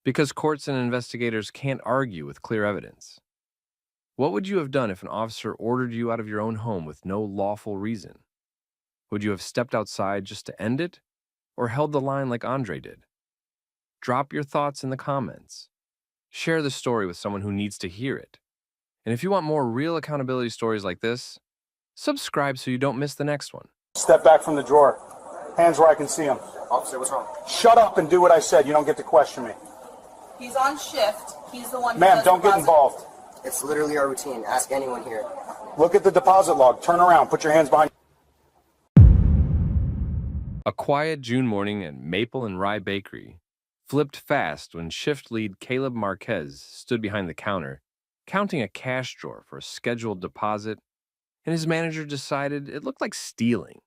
C: because courts and investigators can't argue with clear evidence. What would you have done if an officer ordered you out of your own home with no lawful reason? Would you have stepped outside just to end it, or held the line like Andre did? Drop your thoughts in the comments. Share the story with someone who needs to hear it. And if you want more real accountability stories like this, subscribe so you don't miss the next one.
E: Step back from the drawer. Hands where I can see them.
D: Officer, what's wrong?
E: Shut up and do what I said. You don't get to question me.
F: He's on shift. He's the one who
E: Ma'am,
F: does
E: don't get
F: deposit.
E: involved.
G: It's literally our routine. Ask anyone here.
E: Look at the deposit log. Turn around. Put your hands behind.
C: A quiet June morning at Maple and Rye Bakery flipped fast when shift lead Caleb Marquez stood behind the counter, counting a cash drawer for a scheduled deposit, and his manager decided it looked like stealing.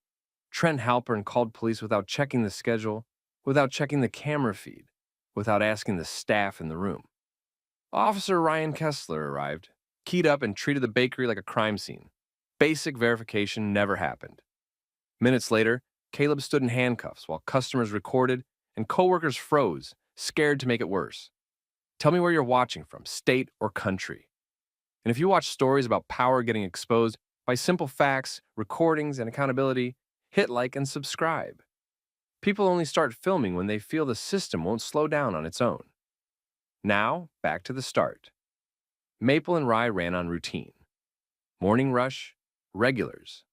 C: Trent Halpern called police without checking the schedule, without checking the camera feed, without asking the staff in the room. Officer Ryan Kessler arrived, keyed up, and treated the bakery like a crime scene. Basic verification never happened. Minutes later, Caleb stood in handcuffs while customers recorded and coworkers froze, scared to make it worse. Tell me where you're watching from, state or country. And if you watch stories about power getting exposed by simple facts, recordings, and accountability, hit like and subscribe. People only start filming when they feel the system won't slow down on its own. Now, back to the start. Maple and Rye ran on routine. Morning rush, regulars,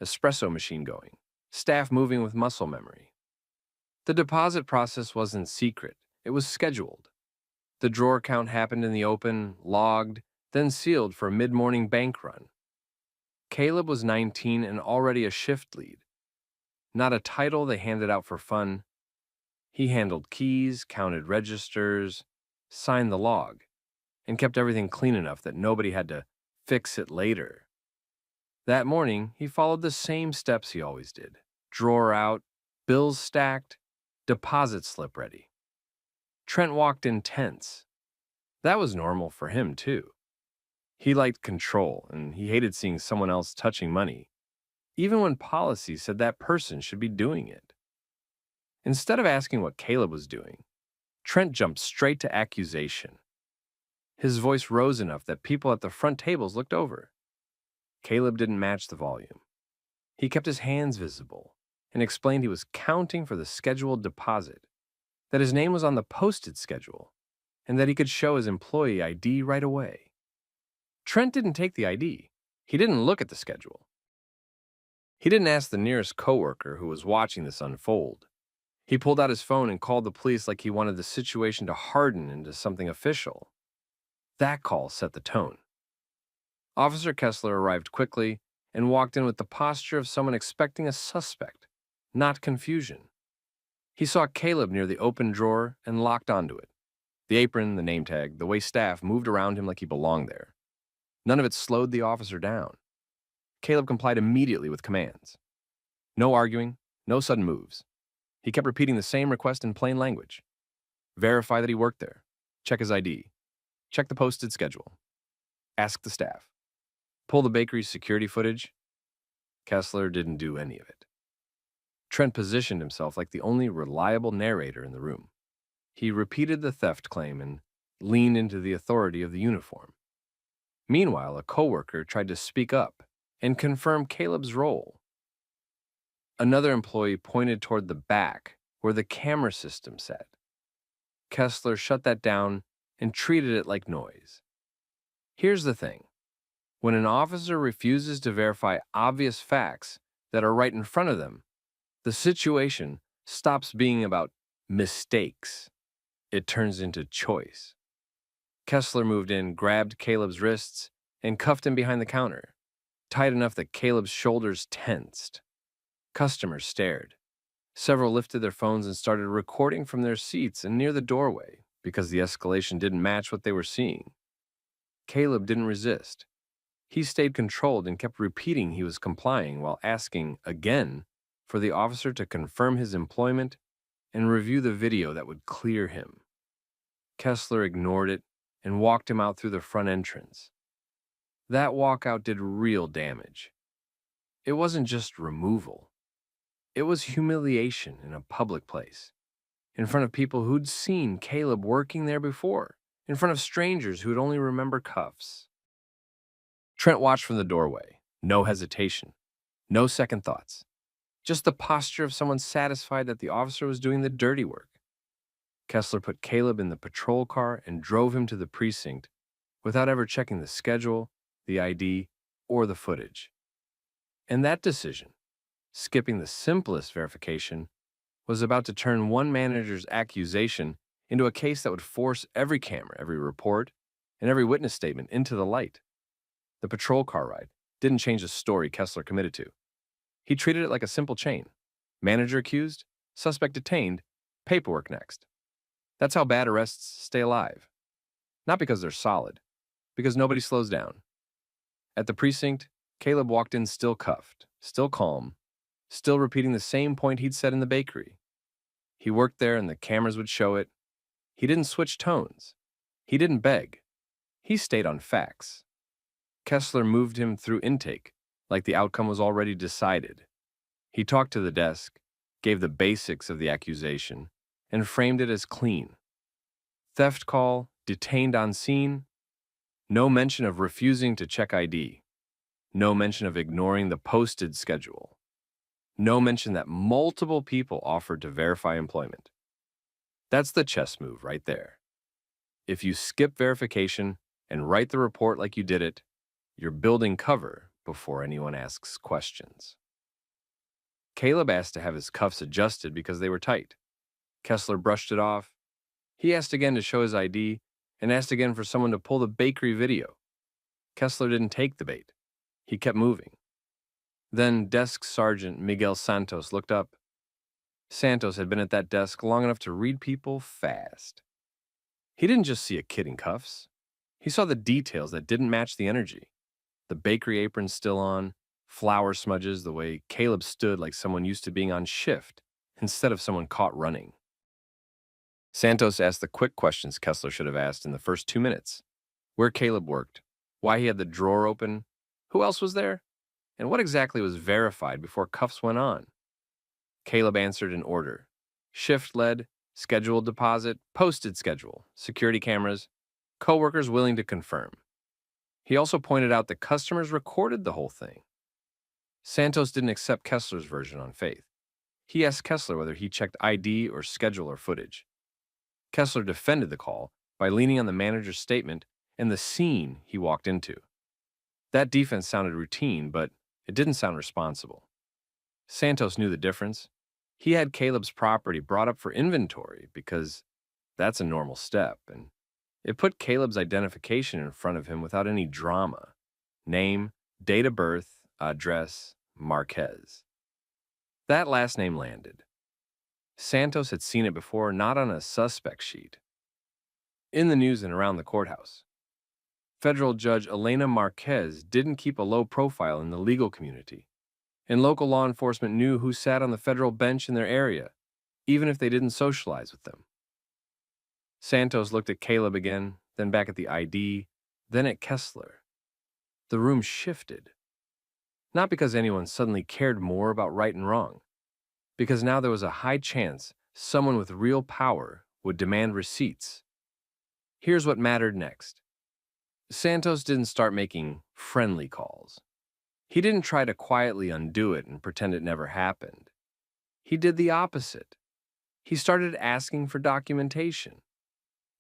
C: espresso machine going, staff moving with muscle memory. The deposit process wasn't secret, it was scheduled. The drawer count happened in the open, logged, then sealed for a mid-morning bank run. Caleb was 19 and already a shift lead. Not a title they handed out for fun. He handled keys, counted registers, signed the log, and kept everything clean enough that nobody had to fix it later. That morning, he followed the same steps he always did. Drawer out, bills stacked, deposit slip ready. Trent walked in tense. That was normal for him, too. He liked control, and he hated seeing someone else touching money, even when policy said that person should be doing it. Instead of asking what Caleb was doing, Trent jumped straight to accusation. His voice rose enough that people at the front tables looked over. Caleb didn't match the volume. He kept his hands visible and explained he was counting for the scheduled deposit, that his name was on the posted schedule, and that he could show his employee ID right away. Trent didn't take the ID. He didn't look at the schedule. He didn't ask the nearest coworker who was watching this unfold. He pulled out his phone and called the police like he wanted the situation to harden into something official. That call set the tone. Officer Kessler arrived quickly and walked in with the posture of someone expecting a suspect, not confusion. He saw Caleb near the open drawer and locked onto it. The apron, the name tag, the way staff moved around him like he belonged there. None of it slowed the officer down. Caleb complied immediately with commands. No arguing, no sudden moves. He kept repeating the same request in plain language. Verify that he worked there. Check his ID. Check the posted schedule. Ask the staff. Pull the bakery's security footage. Kessler didn't do any of it. Trent positioned himself like the only reliable narrator in the room. He repeated the theft claim and leaned into the authority of the uniform. Meanwhile, a coworker tried to speak up and confirm Caleb's role. Another employee pointed toward the back where the camera system sat. Kessler shut that down and treated it like noise. Here's the thing. When an officer refuses to verify obvious facts that are right in front of them, the situation stops being about mistakes. It turns into choice. Kessler moved in, grabbed Caleb's wrists, and cuffed him behind the counter, tight enough that Caleb's shoulders tensed. Customers stared. Several lifted their phones and started recording from their seats and near the doorway because the escalation didn't match what they were seeing. Caleb didn't resist. He stayed controlled and kept repeating he was complying while asking again for the officer to confirm his employment and review the video that would clear him. Kessler ignored it and walked him out through the front entrance. That walkout did real damage. It wasn't just removal. It was humiliation in a public place, in front of people who'd seen Caleb working there before, in front of strangers who'd only remember cuffs. Trent watched from the doorway. No hesitation. No second thoughts. Just the posture of someone satisfied that the officer was doing the dirty work. Kessler put Caleb in the patrol car and drove him to the precinct without ever checking the schedule, the ID, or the footage. And that decision, skipping the simplest verification, was about to turn one manager's accusation into a case that would force every camera, every report, and every witness statement into the light. The patrol car ride didn't change the story Kessler committed to. He treated it like a simple chain. Manager accused, suspect detained, paperwork next. That's how bad arrests stay alive. Not because they're solid, because nobody slows down. At the precinct, Caleb walked in still cuffed, still calm, still repeating the same point he'd said in the bakery. He worked there and the cameras would show it. He didn't switch tones. He didn't beg. He stayed on facts. Kessler moved him through intake like the outcome was already decided. He talked to the desk, gave the basics of the accusation, and framed it as clean. Theft call, detained on scene, no mention of refusing to check ID, no mention of ignoring the posted schedule, no mention that multiple people offered to verify employment. That's the chess move right there. If you skip verification and write the report like you did it, you're building cover before anyone asks questions. Caleb asked to have his cuffs adjusted because they were tight. Kessler brushed it off. He asked again to show his ID and asked again for someone to pull the bakery video. Kessler didn't take the bait. He kept moving. Then Desk Sergeant Miguel Santos looked up. Santos had been at that desk long enough to read people fast. He didn't just see a kid in cuffs. He saw the details that didn't match the energy. The bakery apron still on, flour smudges the way Caleb stood like someone used to being on shift instead of someone caught running. Santos asked the quick questions Kessler should have asked in the first 2 minutes. Where Caleb worked, why he had the drawer open, who else was there, and what exactly was verified before cuffs went on. Caleb answered in order. Shift led, scheduled deposit, posted schedule, security cameras, coworkers willing to confirm. He also pointed out that customers recorded the whole thing. Santos didn't accept Kessler's version on faith. He asked Kessler whether he checked ID or schedule or footage. Kessler defended the call by leaning on the manager's statement and the scene he walked into. That defense sounded routine, but it didn't sound responsible. Santos knew the difference. He had Caleb's property brought up for inventory because that's a normal step, and it put Caleb's identification in front of him without any drama. Name, date of birth, address, Marquez. That last name landed. Santos had seen it before, not on a suspect sheet. In the news and around the courthouse. Federal Judge Elena Marquez didn't keep a low profile in the legal community, and local law enforcement knew who sat on the federal bench in their area, even if they didn't socialize with them. Santos looked at Caleb again, then back at the ID, then at Kessler. The room shifted. Not because anyone suddenly cared more about right and wrong, because now there was a high chance someone with real power would demand receipts. Here's what mattered next. Santos didn't start making friendly calls. He didn't try to quietly undo it and pretend it never happened. He did the opposite. He started asking for documentation.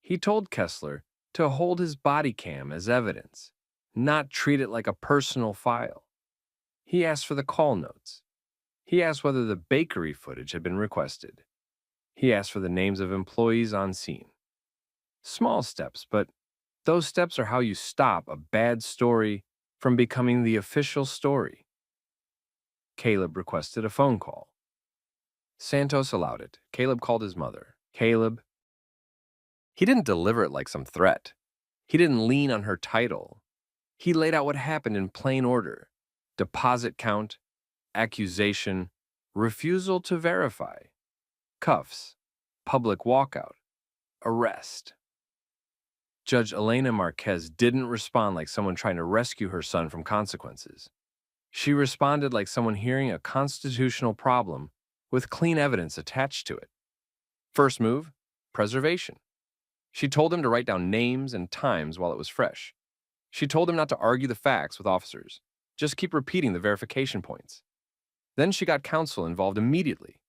C: He told Kessler to hold his Bodycam as evidence, not treat it like a personal file. He asked for the call notes. He asked whether the bakery footage had been requested. He asked for the names of employees on scene. Small steps, but those steps are how you stop a bad story from becoming the official story. Caleb requested a phone call. Santos allowed it. Caleb called his mother. Caleb. He didn't deliver it like some threat. He didn't lean on her title. He laid out what happened in plain order. Deposit count, accusation, refusal to verify, cuffs, public walkout, arrest. Judge Elena Marquez didn't respond like someone trying to rescue her son from consequences. She responded like someone hearing a constitutional problem with clean evidence attached to it. First move, preservation. She told him to write down names and times while it was fresh. She told him not to argue the facts with officers. Just keep repeating the verification points. Then she got counsel involved immediately,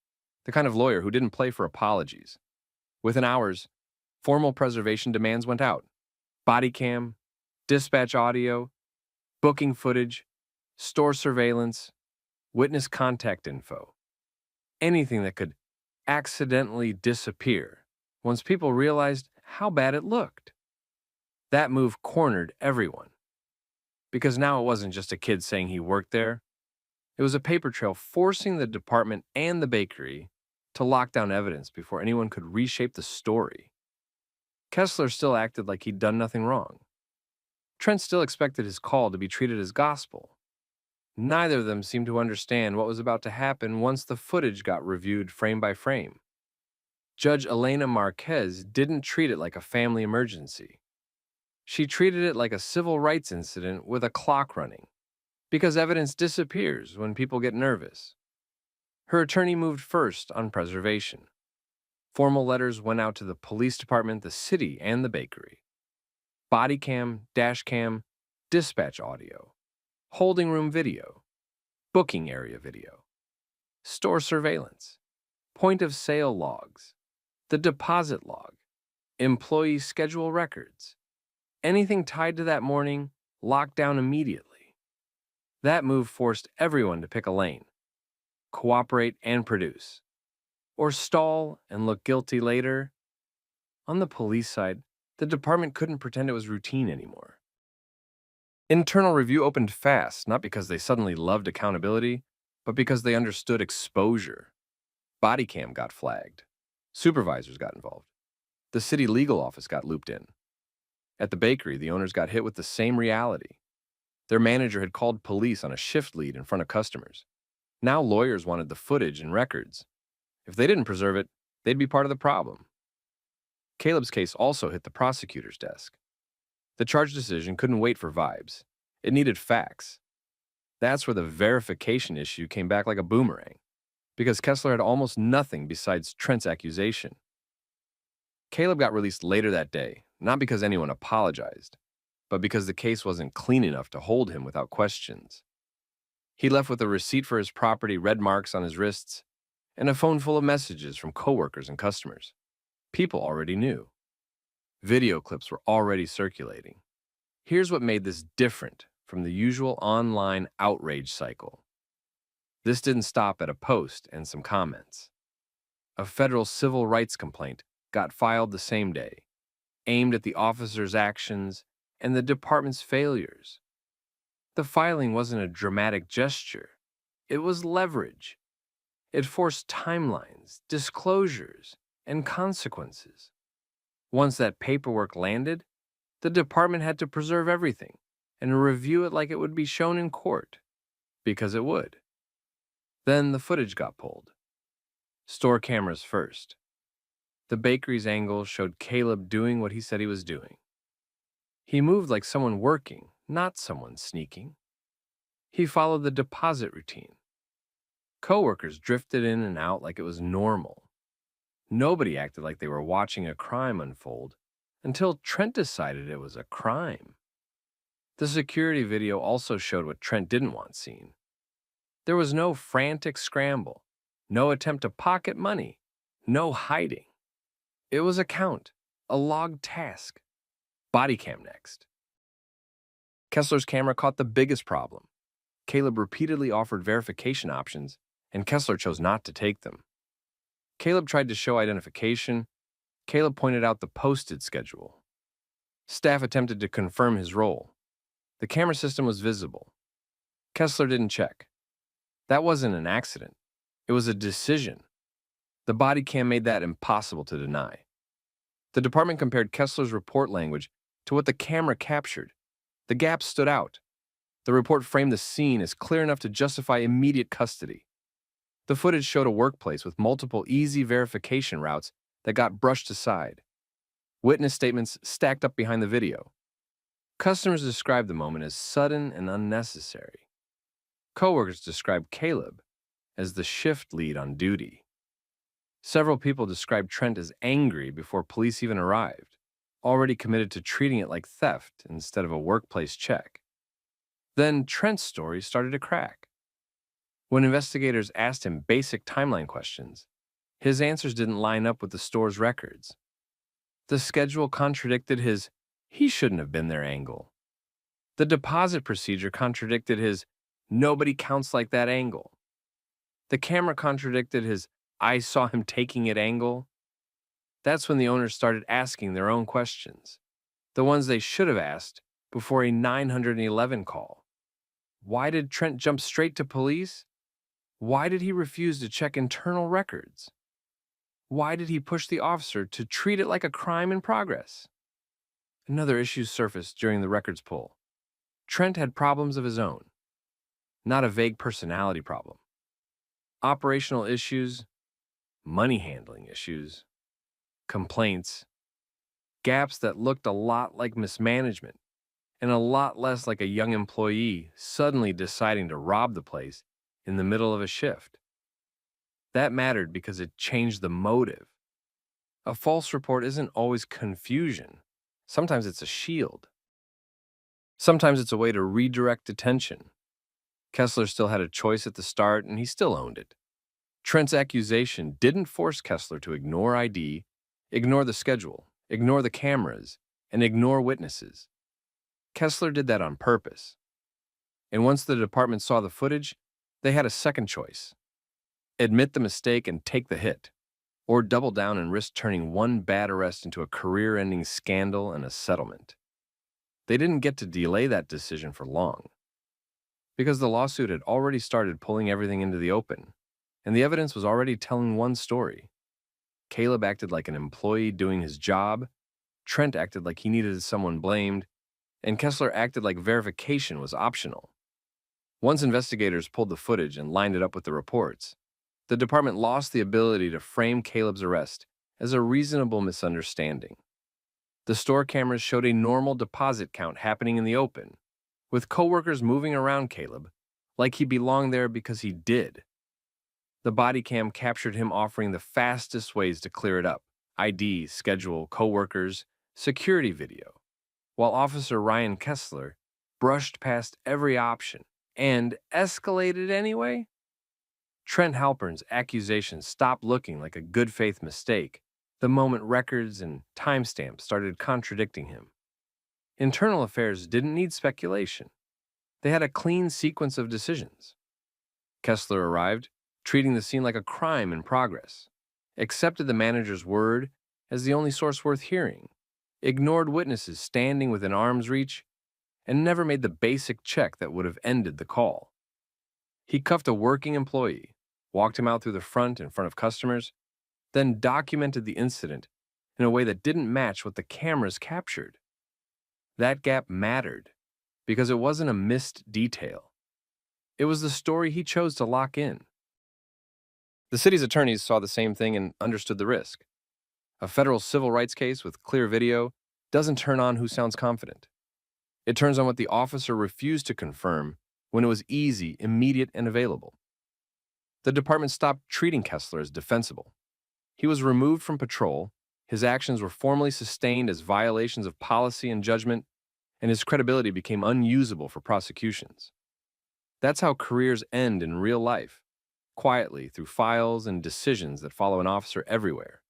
C: the kind of lawyer who didn't play for apologies. Within hours, formal preservation demands went out. Bodycam, dispatch audio, booking footage, store surveillance, witness contact info. Anything that could accidentally disappear once people realized how bad it looked. That move cornered everyone. Because now it wasn't just a kid saying he worked there. It was a paper trail forcing the department and the bakery to lock down evidence before anyone could reshape the story. Kessler still acted like he'd done nothing wrong. Trent still expected his call to be treated as gospel. Neither of them seemed to understand what was about to happen once the footage got reviewed frame by frame. Judge Elena Marquez didn't treat it like a family emergency. She treated it like a civil rights incident with a clock running, because evidence disappears when people get nervous. Her attorney moved first on preservation. Formal letters went out to the police department, the city, and the bakery. Bodycam, dashcam, dispatch audio, holding room video, booking area video, store surveillance, point of sale logs, the deposit log, employee schedule records. Anything tied to that morning locked down immediately. That move forced everyone to pick a lane, cooperate and produce, or stall and look guilty later. On the police side, the department couldn't pretend it was routine anymore. Internal review opened fast, not because they suddenly loved accountability, but because they understood exposure. Bodycam got flagged. Supervisors got involved. The city legal office got looped in. At the bakery, the owners got hit with the same reality. Their manager had called police on a shift lead in front of customers. Now lawyers wanted the footage and records. If they didn't preserve it, they'd be part of the problem. Caleb's case also hit the prosecutor's desk. The charge decision couldn't wait for vibes. It needed facts. That's where the verification issue came back like a boomerang, because Kessler had almost nothing besides Trent's accusation. Caleb got released later that day, not because anyone apologized, but because the case wasn't clean enough to hold him without questions. He left with a receipt for his property, red marks on his wrists, and a phone full of messages from coworkers and customers. People already knew. Video clips were already circulating. Here's what made this different from the usual online outrage cycle. This didn't stop at a post and some comments. A federal civil rights complaint got filed the same day, aimed at the officer's actions and the department's failures. The filing wasn't a dramatic gesture. It was leverage. It forced timelines, disclosures, and consequences. Once that paperwork landed, the department had to preserve everything and review it like it would be shown in court, because it would. Then the footage got pulled. Store cameras first. The bakery's angle showed Caleb doing what he said he was doing. He moved like someone working, not someone sneaking. He followed the deposit routine. Coworkers drifted in and out like it was normal. Nobody acted like they were watching a crime unfold until Trent decided it was a crime. The security video also showed what Trent didn't want seen. There was no frantic scramble, no attempt to pocket money, no hiding. It was a count, a logged task. Bodycam next. Kessler's camera caught the biggest problem. Caleb repeatedly offered verification options, and Kessler chose not to take them. Caleb tried to show identification. Caleb pointed out the posted schedule. Staff attempted to confirm his role. The camera system was visible. Kessler didn't check. That wasn't an accident. It was a decision. The body cam made that impossible to deny. The department compared Kessler's report language to what the camera captured. The gaps stood out. The report framed the scene as clear enough to justify immediate custody. The footage showed a workplace with multiple easy verification routes that got brushed aside. Witness statements stacked up behind the video. Customers described the moment as sudden and unnecessary. Coworkers described Caleb as the shift lead on duty. Several people described Trent as angry before police even arrived, already committed to treating it like theft instead of a workplace check. Then Trent's story started to crack. When investigators asked him basic timeline questions, his answers didn't line up with the store's records. The schedule contradicted his "he shouldn't have been there" angle. The deposit procedure contradicted his "nobody counts like that" angle. The camera contradicted his "I saw him taking it" angle. That's when the owners started asking their own questions, the ones they should have asked before a 911 call. Why did Trent jump straight to police? Why did he refuse to check internal records? Why did he push the officer to treat it like a crime in progress? Another issue surfaced during the records pull. Trent had problems of his own, not a vague personality problem. Operational issues, money handling issues, complaints, gaps that looked a lot like mismanagement and a lot less like a young employee suddenly deciding to rob the place in the middle of a shift. That mattered because it changed the motive. A false report isn't always confusion. Sometimes it's a shield. Sometimes it's a way to redirect attention. Kessler still had a choice at the start, and he still owned it. Trent's accusation didn't force Kessler to ignore ID, ignore the schedule, ignore the cameras, and ignore witnesses. Kessler did that on purpose. And once the department saw the footage, they had a second choice: admit the mistake and take the hit, or double down and risk turning one bad arrest into a career-ending scandal and a settlement. They didn't get to delay that decision for long, because the lawsuit had already started pulling everything into the open, and the evidence was already telling one story. Caleb acted like an employee doing his job, Trent acted like he needed someone blamed, and Kessler acted like verification was optional. Once investigators pulled the footage and lined it up with the reports, the department lost the ability to frame Caleb's arrest as a reasonable misunderstanding. The store cameras showed a normal deposit count happening in the open, with coworkers moving around Caleb like he belonged there because he did. The body cam captured him offering the fastest ways to clear it up: ID, schedule, coworkers, security video, while Officer Ryan Kessler brushed past every option and escalated anyway. Trent Halpern's accusations stopped looking like a good faith mistake the moment records and timestamps started contradicting him. Internal affairs didn't need speculation. They had a clean sequence of decisions. Kessler arrived, treating the scene like a crime in progress, accepted the manager's word as the only source worth hearing, ignored witnesses standing within arm's reach, and never made the basic check that would have ended the call. He cuffed a working employee, walked him out through the front in front of customers, then documented the incident in a way that didn't match what the cameras captured. That gap mattered because it wasn't a missed detail. It was the story he chose to lock in. The city's attorneys saw the same thing and understood the risk. A federal civil rights case with clear video doesn't turn on who sounds confident. It turns on what the officer refused to confirm when it was easy, immediate, and available. The department stopped treating Kessler as defensible. He was removed from patrol, his actions were formally sustained as violations of policy and judgment, and his credibility became unusable for prosecutions. That's how careers end in real life, quietly through files and decisions that follow an officer everywhere.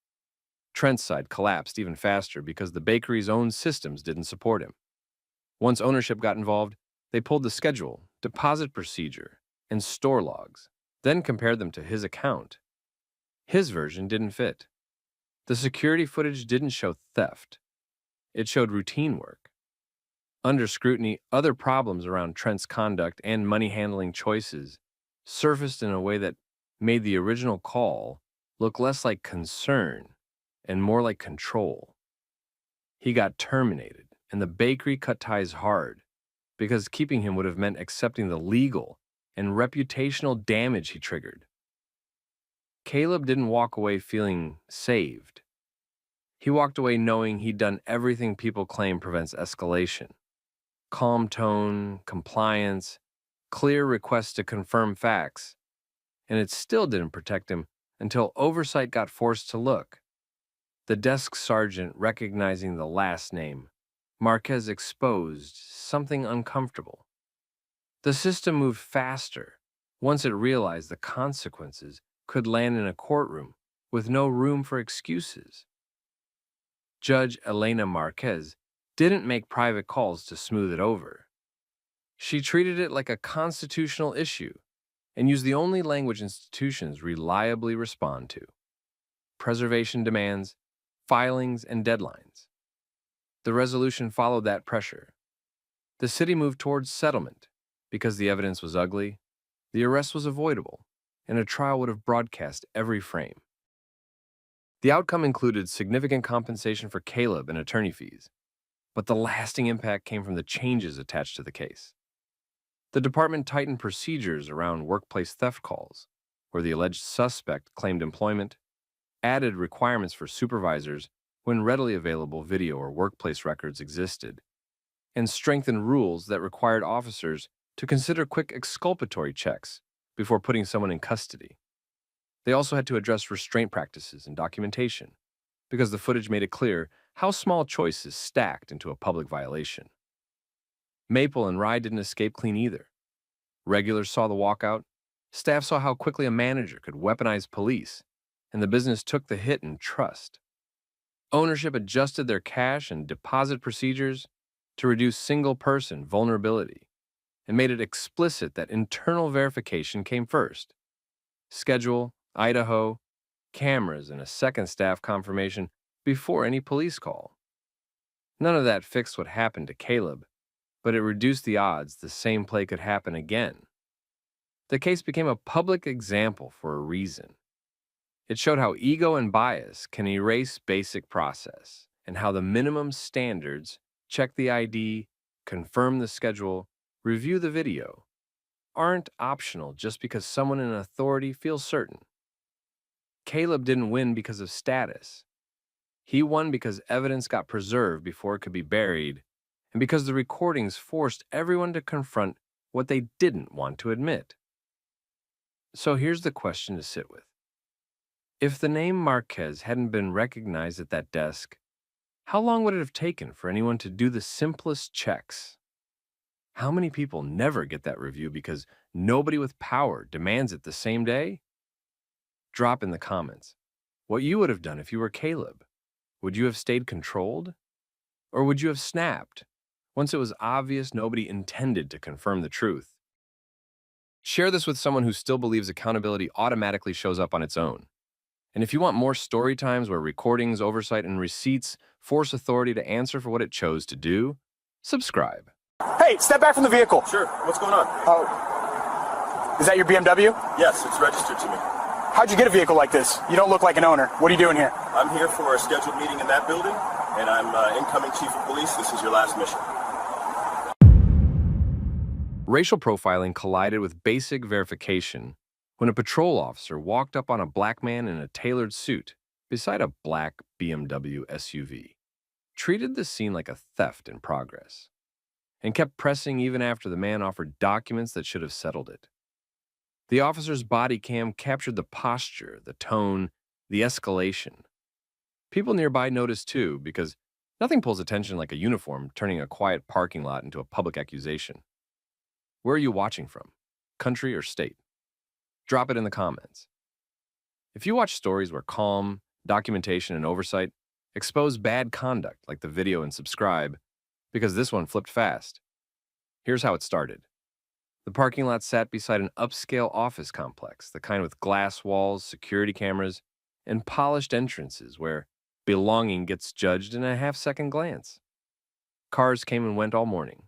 C: Trent's side collapsed even faster because the bakery's own systems didn't support him. Once ownership got involved, they pulled the schedule, deposit procedure, and store logs, then compared them to his account. His version didn't fit. The security footage didn't show theft. It showed routine work. Under scrutiny, other problems around Trent's conduct and money handling choices surfaced in a way that made the original call look less like concern and more like control. He got terminated, and the bakery cut ties hard because keeping him would have meant accepting the legal and reputational damage he triggered. Caleb didn't walk away feeling saved. He walked away knowing he'd done everything people claim prevents escalation. Calm tone, compliance, clear requests to confirm facts, and it still didn't protect him until oversight got forced to look. The desk sergeant, recognizing the last name, Marquez, exposed something uncomfortable. The system moved faster once it realized the consequences could land in a courtroom with no room for excuses. Judge Elena Marquez didn't make private calls to smooth it over. She treated it like a constitutional issue and used the only language institutions reliably respond to: preservation demands, filings, and deadlines. The resolution followed that pressure. The city moved towards settlement because the evidence was ugly, the arrest was avoidable, and a trial would have broadcast every frame. The outcome included significant compensation for Caleb and attorney fees, but the lasting impact came from the changes attached to the case. The department tightened procedures around workplace theft calls, where the alleged suspect claimed employment, added requirements for supervisors when readily available video or workplace records existed, and strengthened rules that required officers to consider quick exculpatory checks before putting someone in custody. They also had to address restraint practices and documentation, because the footage made it clear how small choices stacked into a public violation. Maple and Rye didn't escape clean either. Regulars saw the walkout, staff saw how quickly a manager could weaponize police, and the business took the hit in trust. Ownership adjusted their cash and deposit procedures to reduce single-person vulnerability and made it explicit that internal verification came first. Schedule, Idaho, cameras, and a second staff confirmation before any police call. None of that fixed what happened to Caleb, but it reduced the odds the same play could happen again. The case became a public example for a reason. It showed how ego and bias can erase basic process, and how the minimum standards, check the ID, confirm the schedule, review the video, aren't optional just because someone in authority feels certain. Caleb didn't win because of status. He won because evidence got preserved before it could be buried, and because the recordings forced everyone to confront what they didn't want to admit. So here's the question to sit with. If the name Marquez hadn't been recognized at that desk, how long would it have taken for anyone to do the simplest checks? How many people never get that review because nobody with power demands it the same day? Drop in the comments what you would have done if you were Caleb. Would you have stayed controlled? Or would you have snapped once it was obvious nobody intended to confirm the truth? Share this with someone who still believes accountability automatically shows up on its own. And if you want more story times where recordings, oversight, and receipts force authority to answer for what it chose to do, subscribe.
E: Hey, step back from the vehicle.
D: Sure. What's going on?
E: Is that your BMW?
D: Yes, it's registered to me.
E: How'd you get a vehicle like this? You don't look like an owner. What are you doing here?
D: I'm here for a scheduled meeting in that building, and I'm incoming chief of police. This is your last mission.
C: Racial profiling collided with basic verification when a patrol officer walked up on a black man in a tailored suit beside a black BMW SUV, treated the scene like a theft in progress, and kept pressing even after the man offered documents that should have settled it. The officer's body cam captured the posture, the tone, the escalation. People nearby noticed too, because nothing pulls attention like a uniform turning a quiet parking lot into a public accusation. Where are you watching from? Country or state? Drop it in the comments. If you watch stories where calm, documentation, and oversight expose bad conduct like the video, and subscribe, because this one flipped fast. Here's how it started. The parking lot sat beside an upscale office complex, the kind with glass walls, security cameras, and polished entrances where belonging gets judged in a half-second glance. Cars came and went all morning.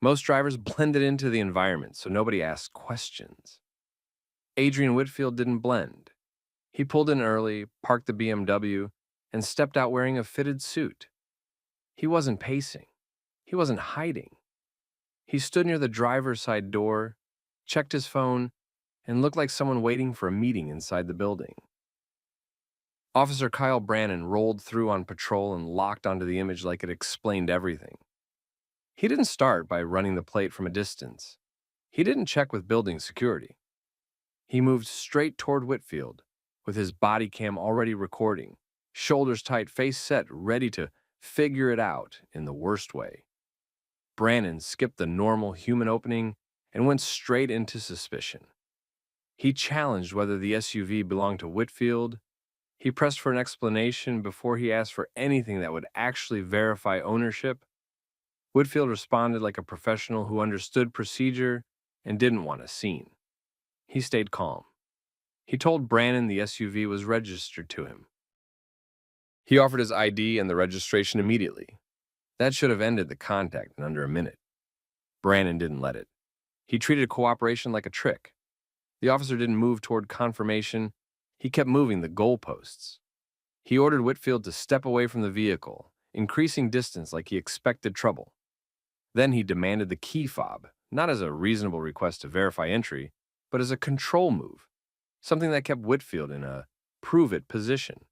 C: Most drivers blended into the environment, so nobody asked questions. Adrian Whitfield didn't blend. He pulled in early, parked the BMW, and stepped out wearing a fitted suit. He wasn't pacing. He wasn't hiding. He stood near the driver's side door, checked his phone, and looked like someone waiting for a meeting inside the building. Officer Kyle Brannon rolled through on patrol and locked onto the image like it explained everything. He didn't start by running the plate from a distance. He didn't check with building security. He moved straight toward Whitfield, with his body cam already recording, shoulders tight, face set, ready to figure it out in the worst way. Brannon skipped the normal human opening and went straight into suspicion. He challenged whether the SUV belonged to Whitfield. He pressed for an explanation before he asked for anything that would actually verify ownership. Whitfield responded like a professional who understood procedure and didn't want a scene. He stayed calm. He told Brannon the SUV was registered to him. He offered his ID and the registration immediately. That should have ended the contact in under a minute. Brannon didn't let it. He treated cooperation like a trick. The officer didn't move toward confirmation. He kept moving the goalposts. He ordered Whitfield to step away from the vehicle, increasing distance like he expected trouble. Then he demanded the key fob, not as a reasonable request to verify entry, but as a control move, something that kept Whitfield in a prove-it position.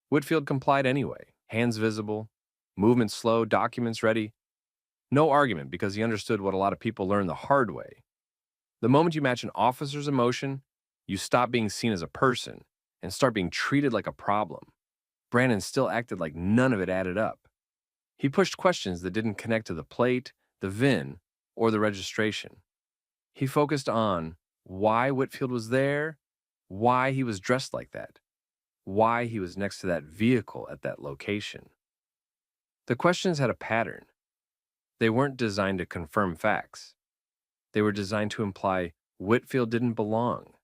C: Whitfield complied anyway, hands visible, movement slow, documents ready. No argument because he understood what a lot of people learn the hard way. The moment you match an officer's emotion, you stop being seen as a person and start being treated like a problem. Brannon still acted like none of it added up. He pushed questions that didn't connect to the plate, the VIN, or the registration. He focused on why Whitfield was there, why he was dressed like that, why he was next to that vehicle at that location. The questions had a pattern. They weren't designed to confirm facts. They were designed to imply Whitfield didn't belong.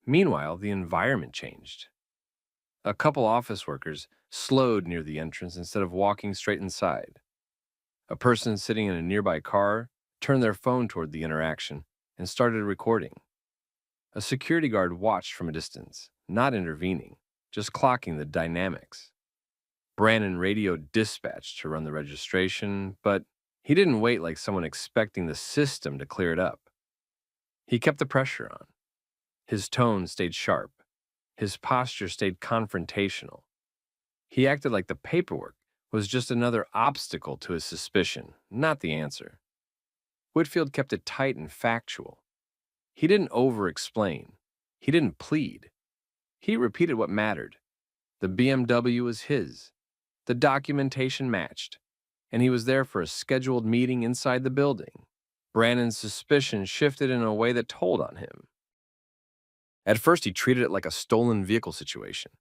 C: Meanwhile, the environment changed. A couple office workers slowed near the entrance instead of walking straight inside. A person sitting in a nearby car turned their phone toward the interaction and started recording. A security guard watched from a distance, not intervening, just clocking the dynamics. Brannon radioed dispatch to run the registration, but he didn't wait like someone expecting the system to clear it up. He kept the pressure on. His tone stayed sharp. His posture stayed confrontational. He acted like the paperwork was just another obstacle to his suspicion, not the answer. Whitfield kept it tight and factual. He didn't over-explain. He didn't plead. He repeated what mattered. The BMW was his. The documentation matched, and he was there for a scheduled meeting inside the building. Brannon's suspicion shifted in a way that told on him. At first, he treated it like a stolen vehicle situation.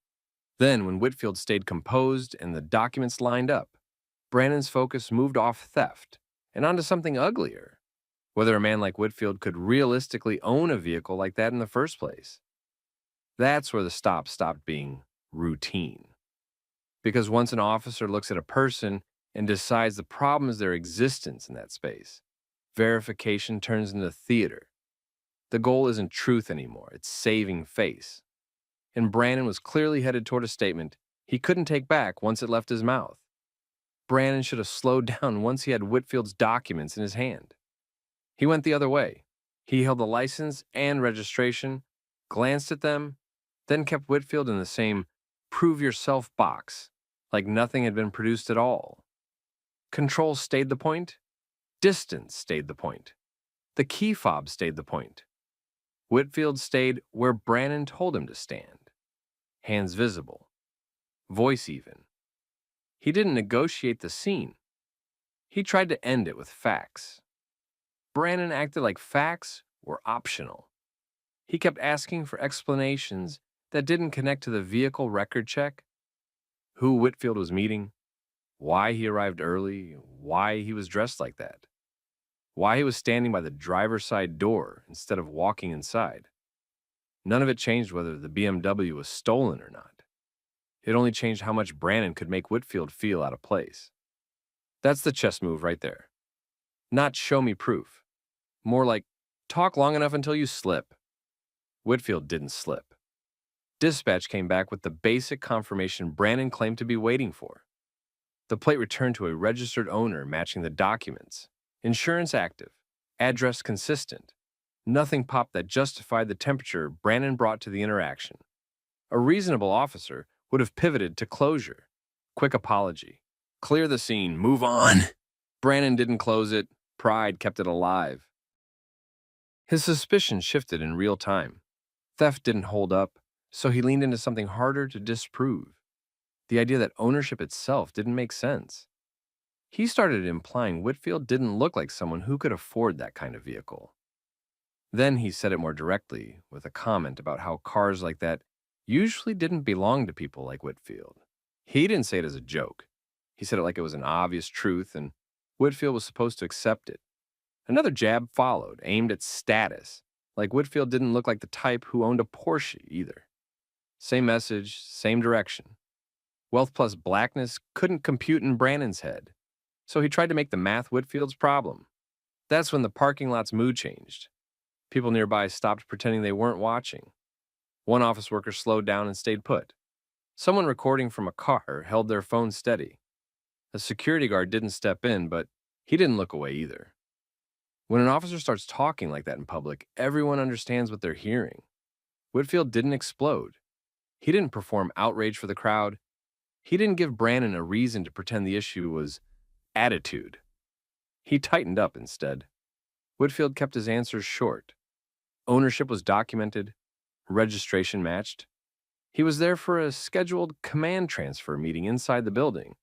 C: Then, when Whitfield stayed composed and the documents lined up, Brannon's focus moved off theft and onto something uglier. Whether a man like Whitfield could realistically own a vehicle like that in the first place. That's where the stop stopped being routine. Because once an officer looks at a person and decides the problem is their existence in that space, verification turns into theater. The goal isn't truth anymore, it's saving face. And Brannon was clearly headed toward a statement he couldn't take back once it left his mouth. Brannon should have slowed down once he had Whitfield's documents in his hand. He went the other way. He held the license and registration, glanced at them, then kept Whitfield in the same prove yourself box, like nothing had been produced at all. Control stayed the point. Distance stayed the point. The key fob stayed the point. Whitfield stayed where Brannon told him to stand. Hands visible. Voice even. He didn't negotiate the scene. He tried to end it with facts. Brannon acted like facts were optional. He kept asking for explanations that didn't connect to the vehicle record check, who Whitfield was meeting, why he arrived early, why he was dressed like that, why he was standing by the driver's side door instead of walking inside. None of it changed whether the BMW was stolen or not. It only changed how much Brannon could make Whitfield feel out of place. That's the chess move right there. Not show me proof. More like, talk long enough until you slip. Whitfield didn't slip. Dispatch came back with the basic confirmation Brannon claimed to be waiting for. The plate returned to a registered owner matching the documents. Insurance active, address consistent. Nothing popped that justified the temperature Brannon brought to the interaction. A reasonable officer would have pivoted to closure. Quick apology. Clear the scene, move on. Brannon didn't close it. Pride kept it alive. His suspicion shifted in real time. Theft didn't hold up, so he leaned into something harder to disprove. The idea that ownership itself didn't make sense. He started implying Whitfield didn't look like someone who could afford that kind of vehicle. Then he said it more directly, with a comment about how cars like that usually didn't belong to people like Whitfield. He didn't say it as a joke. He said it like it was an obvious truth, and Whitfield was supposed to accept it. Another jab followed, aimed at status, like Whitfield didn't look like the type who owned a Porsche either. Same message, same direction. Wealth plus blackness couldn't compute in Brannon's head, so he tried to make the math Whitfield's problem. That's when the parking lot's mood changed. People nearby stopped pretending they weren't watching. One office worker slowed down and stayed put. Someone recording from a car held their phone steady. A security guard didn't step in, but he didn't look away either. When an officer starts talking like that in public, everyone understands what they're hearing. Whitfield didn't explode. He didn't perform outrage for the crowd. He didn't give Brannon a reason to pretend the issue was attitude. He tightened up instead. Whitfield kept his answers short. Ownership was documented. Registration matched. He was there for a scheduled command transfer meeting inside the building.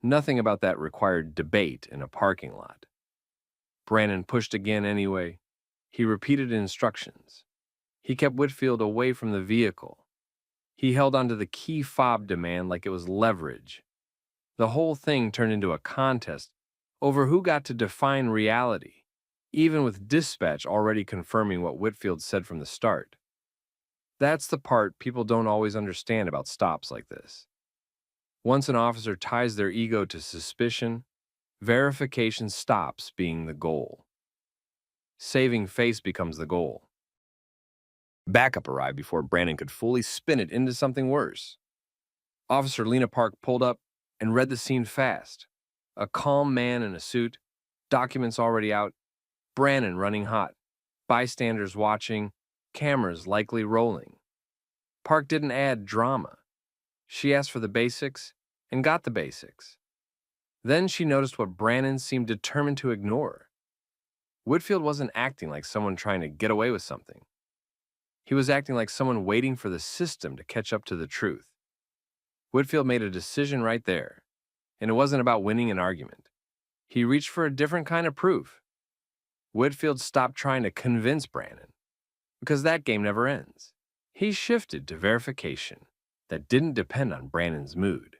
C: Nothing about that required debate in a parking lot. Brannon pushed again anyway. He repeated instructions. He kept Whitfield away from the vehicle. He held onto the key fob demand like it was leverage. The whole thing turned into a contest over who got to define reality, even with dispatch already confirming what Whitfield said from the start. That's the part people don't always understand about stops like this. Once an officer ties their ego to suspicion, verification stops being the goal. Saving face becomes the goal. Backup arrived before Brannon could fully spin it into something worse. Officer Lena Park pulled up and read the scene fast. A calm man in a suit, documents already out, Brannon running hot, bystanders watching, cameras likely rolling. Park didn't add drama. She asked for the basics and got the basics. Then she noticed what Brannon seemed determined to ignore. Whitfield wasn't acting like someone trying to get away with something. He was acting like someone waiting for the system to catch up to the truth. Whitfield made a decision right there, and it wasn't about winning an argument. He reached for a different kind of proof. Whitfield stopped trying to convince Brannon, because that game never ends. He shifted to verification that didn't depend on Brannon's mood.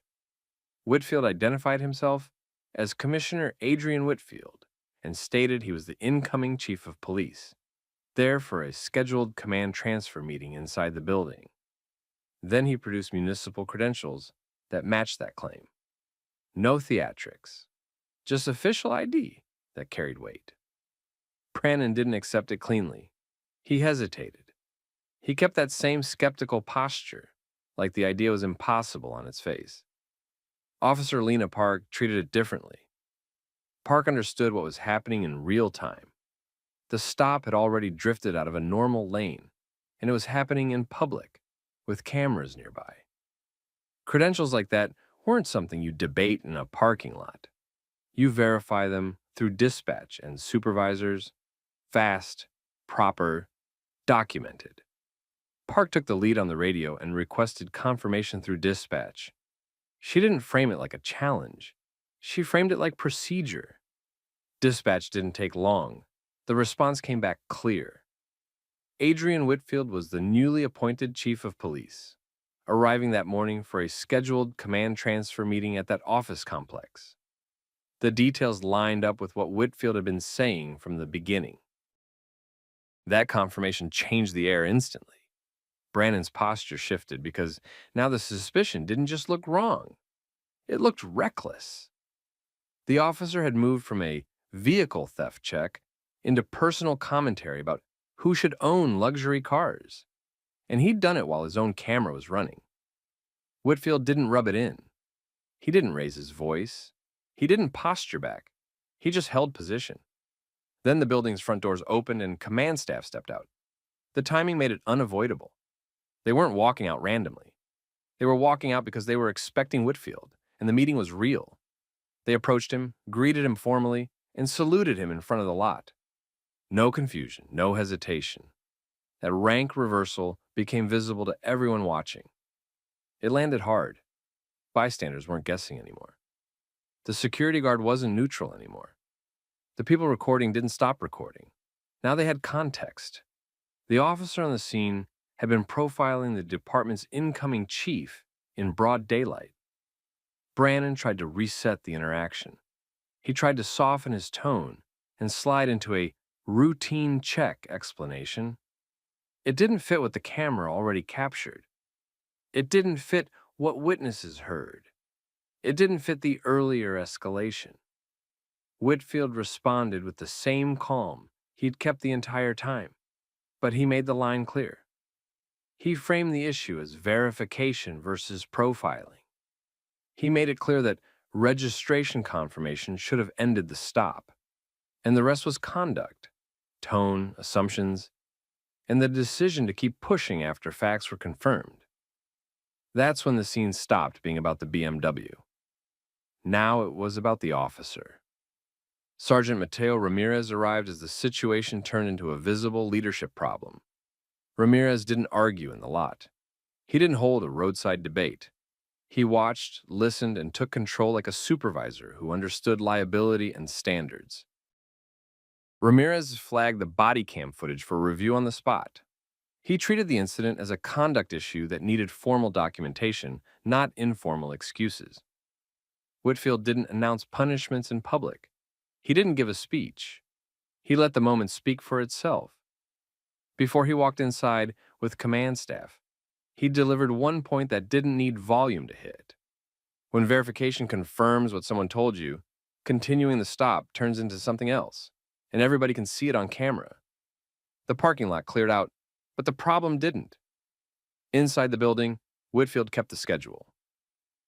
C: Whitfield identified himself as Commissioner Adrian Whitfield and stated he was the incoming chief of police, there for a scheduled command transfer meeting inside the building. Then he produced municipal credentials that matched that claim. No theatrics, just official ID that carried weight. Brannon didn't accept it cleanly. He hesitated. He kept that same skeptical posture, like the idea was impossible on its face. Officer Lena Park treated it differently. Park understood what was happening in real time. The stop had already drifted out of a normal lane, and it was happening in public, with cameras nearby. Credentials like that weren't something you debate in a parking lot. You verify them through dispatch and supervisors, fast, proper, documented. Park took the lead on the radio and requested confirmation through dispatch. She didn't frame it like a challenge. She framed it like procedure. Dispatch didn't take long. The response came back clear. Adrian Whitfield was the newly appointed chief of police, arriving that morning for a scheduled command transfer meeting at that office complex. The details lined up with what Whitfield had been saying from the beginning. That confirmation changed the air instantly. Brannon's posture shifted because now the suspicion didn't just look wrong. It looked reckless. The officer had moved from a vehicle theft check into personal commentary about who should own luxury cars. and he'd done it while his own camera was running. Whitfield didn't rub it in. He didn't raise his voice. He didn't posture back. He just held position. Then the building's front doors opened and command staff stepped out. The timing made it unavoidable. They weren't walking out randomly. They were walking out because they were expecting Whitfield, and the meeting was real. They approached him, greeted him formally, and saluted him in front of the lot. No confusion, no hesitation. That rank reversal became visible to everyone watching. It landed hard. Bystanders weren't guessing anymore. The security guard wasn't neutral anymore. The people recording didn't stop recording. Now they had context. The officer on the scene had been profiling the department's incoming chief in broad daylight. Brannon tried to reset the interaction. He tried to soften his tone and slide into a routine check explanation. It didn't fit what the camera already captured. It didn't fit what witnesses heard. It didn't fit the earlier escalation. Whitfield responded with the same calm he'd kept the entire time, but he made the line clear. He framed the issue as verification versus profiling. He made it clear that registration confirmation should have ended the stop, and the rest was conduct, tone, assumptions, and the decision to keep pushing after facts were confirmed. That's when the scene stopped being about the BMW. Now it was about the officer. Sergeant Mateo Ramirez arrived as the situation turned into a visible leadership problem. Ramirez didn't argue in the lot. He didn't hold a roadside debate. He watched, listened, and took control like a supervisor who understood liability and standards. Ramirez flagged the body cam footage for review on the spot. He treated the incident as a conduct issue that needed formal documentation, not informal excuses. Whitfield didn't announce punishments in public. He didn't give a speech. He let the moment speak for itself. Before he walked inside with command staff, he delivered one point that didn't need volume to hit. When verification confirms what someone told you, continuing the stop turns into something else, and everybody can see it on camera. The parking lot cleared out, but the problem didn't. Inside the building, Whitfield kept the schedule.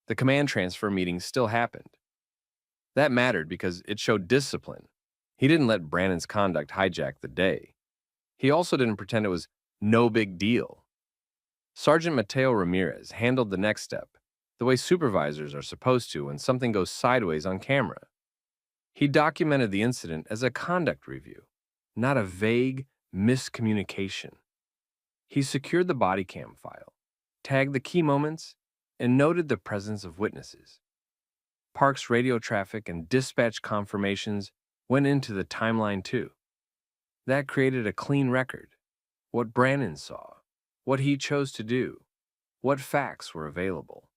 C: The command transfer meeting still happened. That mattered because it showed discipline. He didn't let Brannon's conduct hijack the day. He also didn't pretend it was no big deal. Sergeant Mateo Ramirez handled the next step, the way supervisors are supposed to when something goes sideways on camera. He documented the incident as a conduct review, not a vague miscommunication. He secured the body cam file, tagged the key moments, and noted the presence of witnesses. Park's radio traffic and dispatch confirmations went into the timeline too. That created a clean record. What Brannon saw, what he chose to do, what facts were available,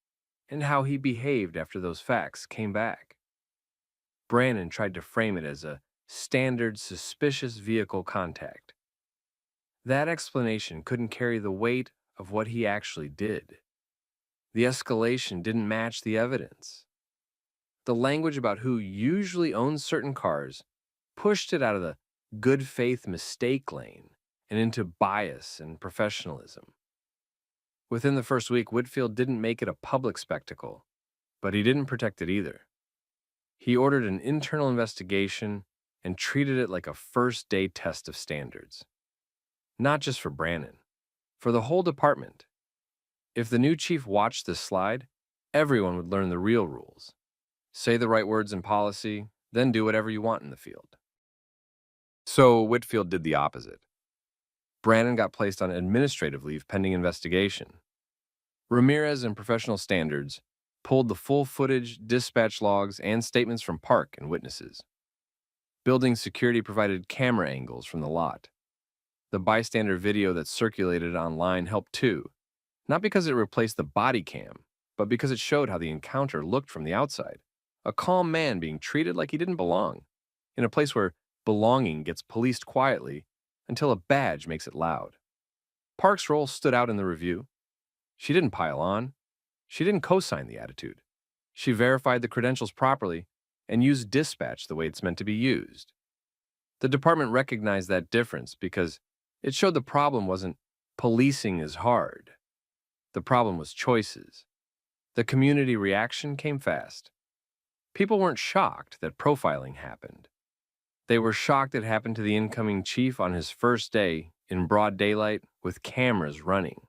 C: and how he behaved after those facts came back. Brannon tried to frame it as a standard suspicious vehicle contact. That explanation couldn't carry the weight of what he actually did. The escalation didn't match the evidence. The language about who usually owns certain cars pushed it out of the good faith mistake lane and into bias and professionalism. Within the first week, Whitfield didn't make it a public spectacle, but he didn't protect it either. He ordered an internal investigation and treated it like a first-day test of standards. Not just for Brannon, for the whole department. If the new chief watched this slide, everyone would learn the real rules. Say the right words in policy, then do whatever you want in the field. So Whitfield did the opposite. Brannon got placed on administrative leave pending investigation. Ramirez and professional standards pulled the full footage, dispatch logs, and statements from Park and witnesses. Building security provided camera angles from the lot. The bystander video that circulated online helped too, not because it replaced the body cam, but because it showed how the encounter looked from the outside. A calm man being treated like he didn't belong, in a place where belonging gets policed quietly until a badge makes it loud. Park's role stood out in the review. She didn't pile on. She didn't co-sign the attitude. She verified the credentials properly and used dispatch the way it's meant to be used. The department recognized that difference because it showed the problem wasn't Policing is hard. The problem was choices. The community reaction came fast. People weren't shocked that profiling happened. They were shocked it happened to the incoming chief on his first day in broad daylight with cameras running.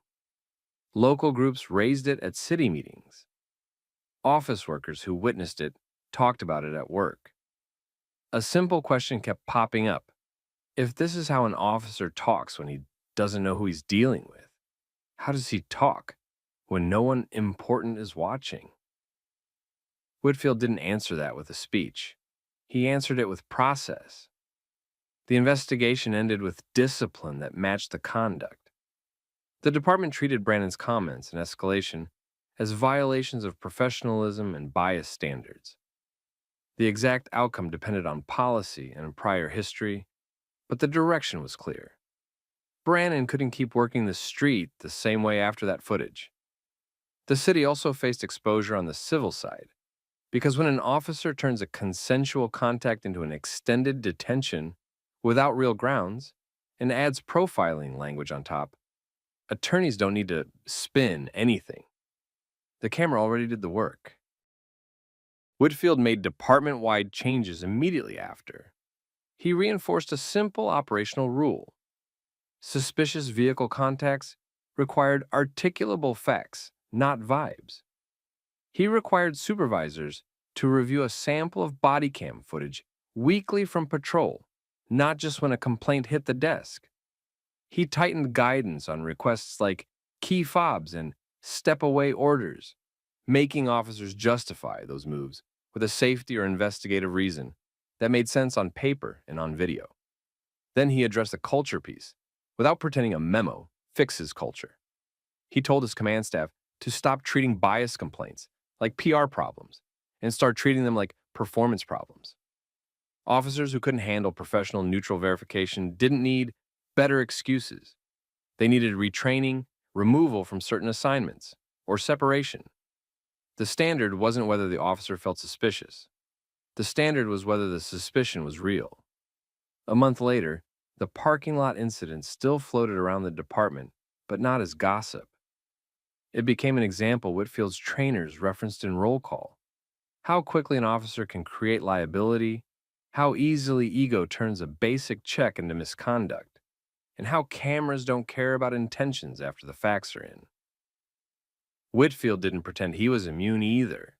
C: Local groups raised it at city meetings. Office workers who witnessed it talked about it at work. A simple question kept popping up. If this is how an officer talks when he doesn't know who he's dealing with, how does he talk when no one important is watching? Whitfield didn't answer that with a speech. He answered it with process. The investigation ended with discipline that matched the conduct. The department treated Brandon's comments and escalation as violations of professionalism and bias standards. The exact outcome depended on policy and prior history, but the direction was clear. Brandon couldn't keep working the street the same way after that footage. The city also faced exposure on the civil side, because when an officer turns a consensual contact into an extended detention without real grounds and adds profiling language on top, attorneys don't need to spin anything. The camera already did the work. Whitfield made department-wide changes immediately after. He reinforced a simple operational rule. Suspicious vehicle contacts required articulable facts, not vibes. He required supervisors to review a sample of Bodycam footage weekly from patrol, not just when a complaint hit the desk. He tightened guidance on requests like key fobs and step-away orders, making officers justify those moves with a safety or investigative reason that made sense on paper and on video. Then he addressed the culture piece, without pretending a memo fixes culture. He told his command staff to stop treating bias complaints like PR problems and start treating them like performance problems. Officers who couldn't handle professional neutral verification didn't need better excuses. They needed retraining, removal from certain assignments, or separation. The standard wasn't whether the officer felt suspicious. The standard was whether the suspicion was real. A month later, the parking lot incident still floated around the department, but not as gossip. It became an example Whitfield's trainers referenced in roll call. How quickly an officer can create liability, how easily ego turns a basic check into misconduct, and how cameras don't care about intentions after the facts are in. Whitfield didn't pretend he was immune either.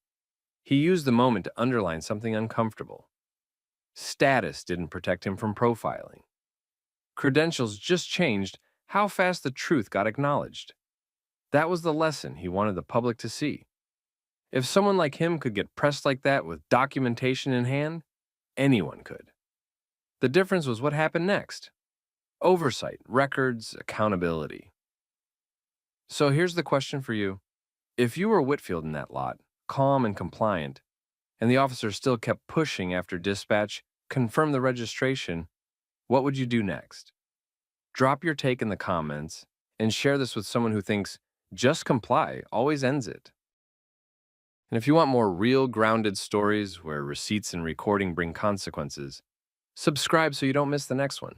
C: He used the moment to underline something uncomfortable. Status didn't protect him from profiling. Credentials just changed how fast the truth got acknowledged. That was the lesson he wanted the public to see. If someone like him could get pressed like that with documentation in hand, anyone could. The difference was what happened next. Oversight, records, accountability. So here's the question for you. If you were Whitfield in that lot, calm and compliant, and the officer still kept pushing after dispatch, confirm the registration, what would you do next? Drop your take in the comments and share this with someone who thinks just comply always ends it. And if you want more real grounded stories where receipts and recording bring consequences, subscribe so you don't miss the next one.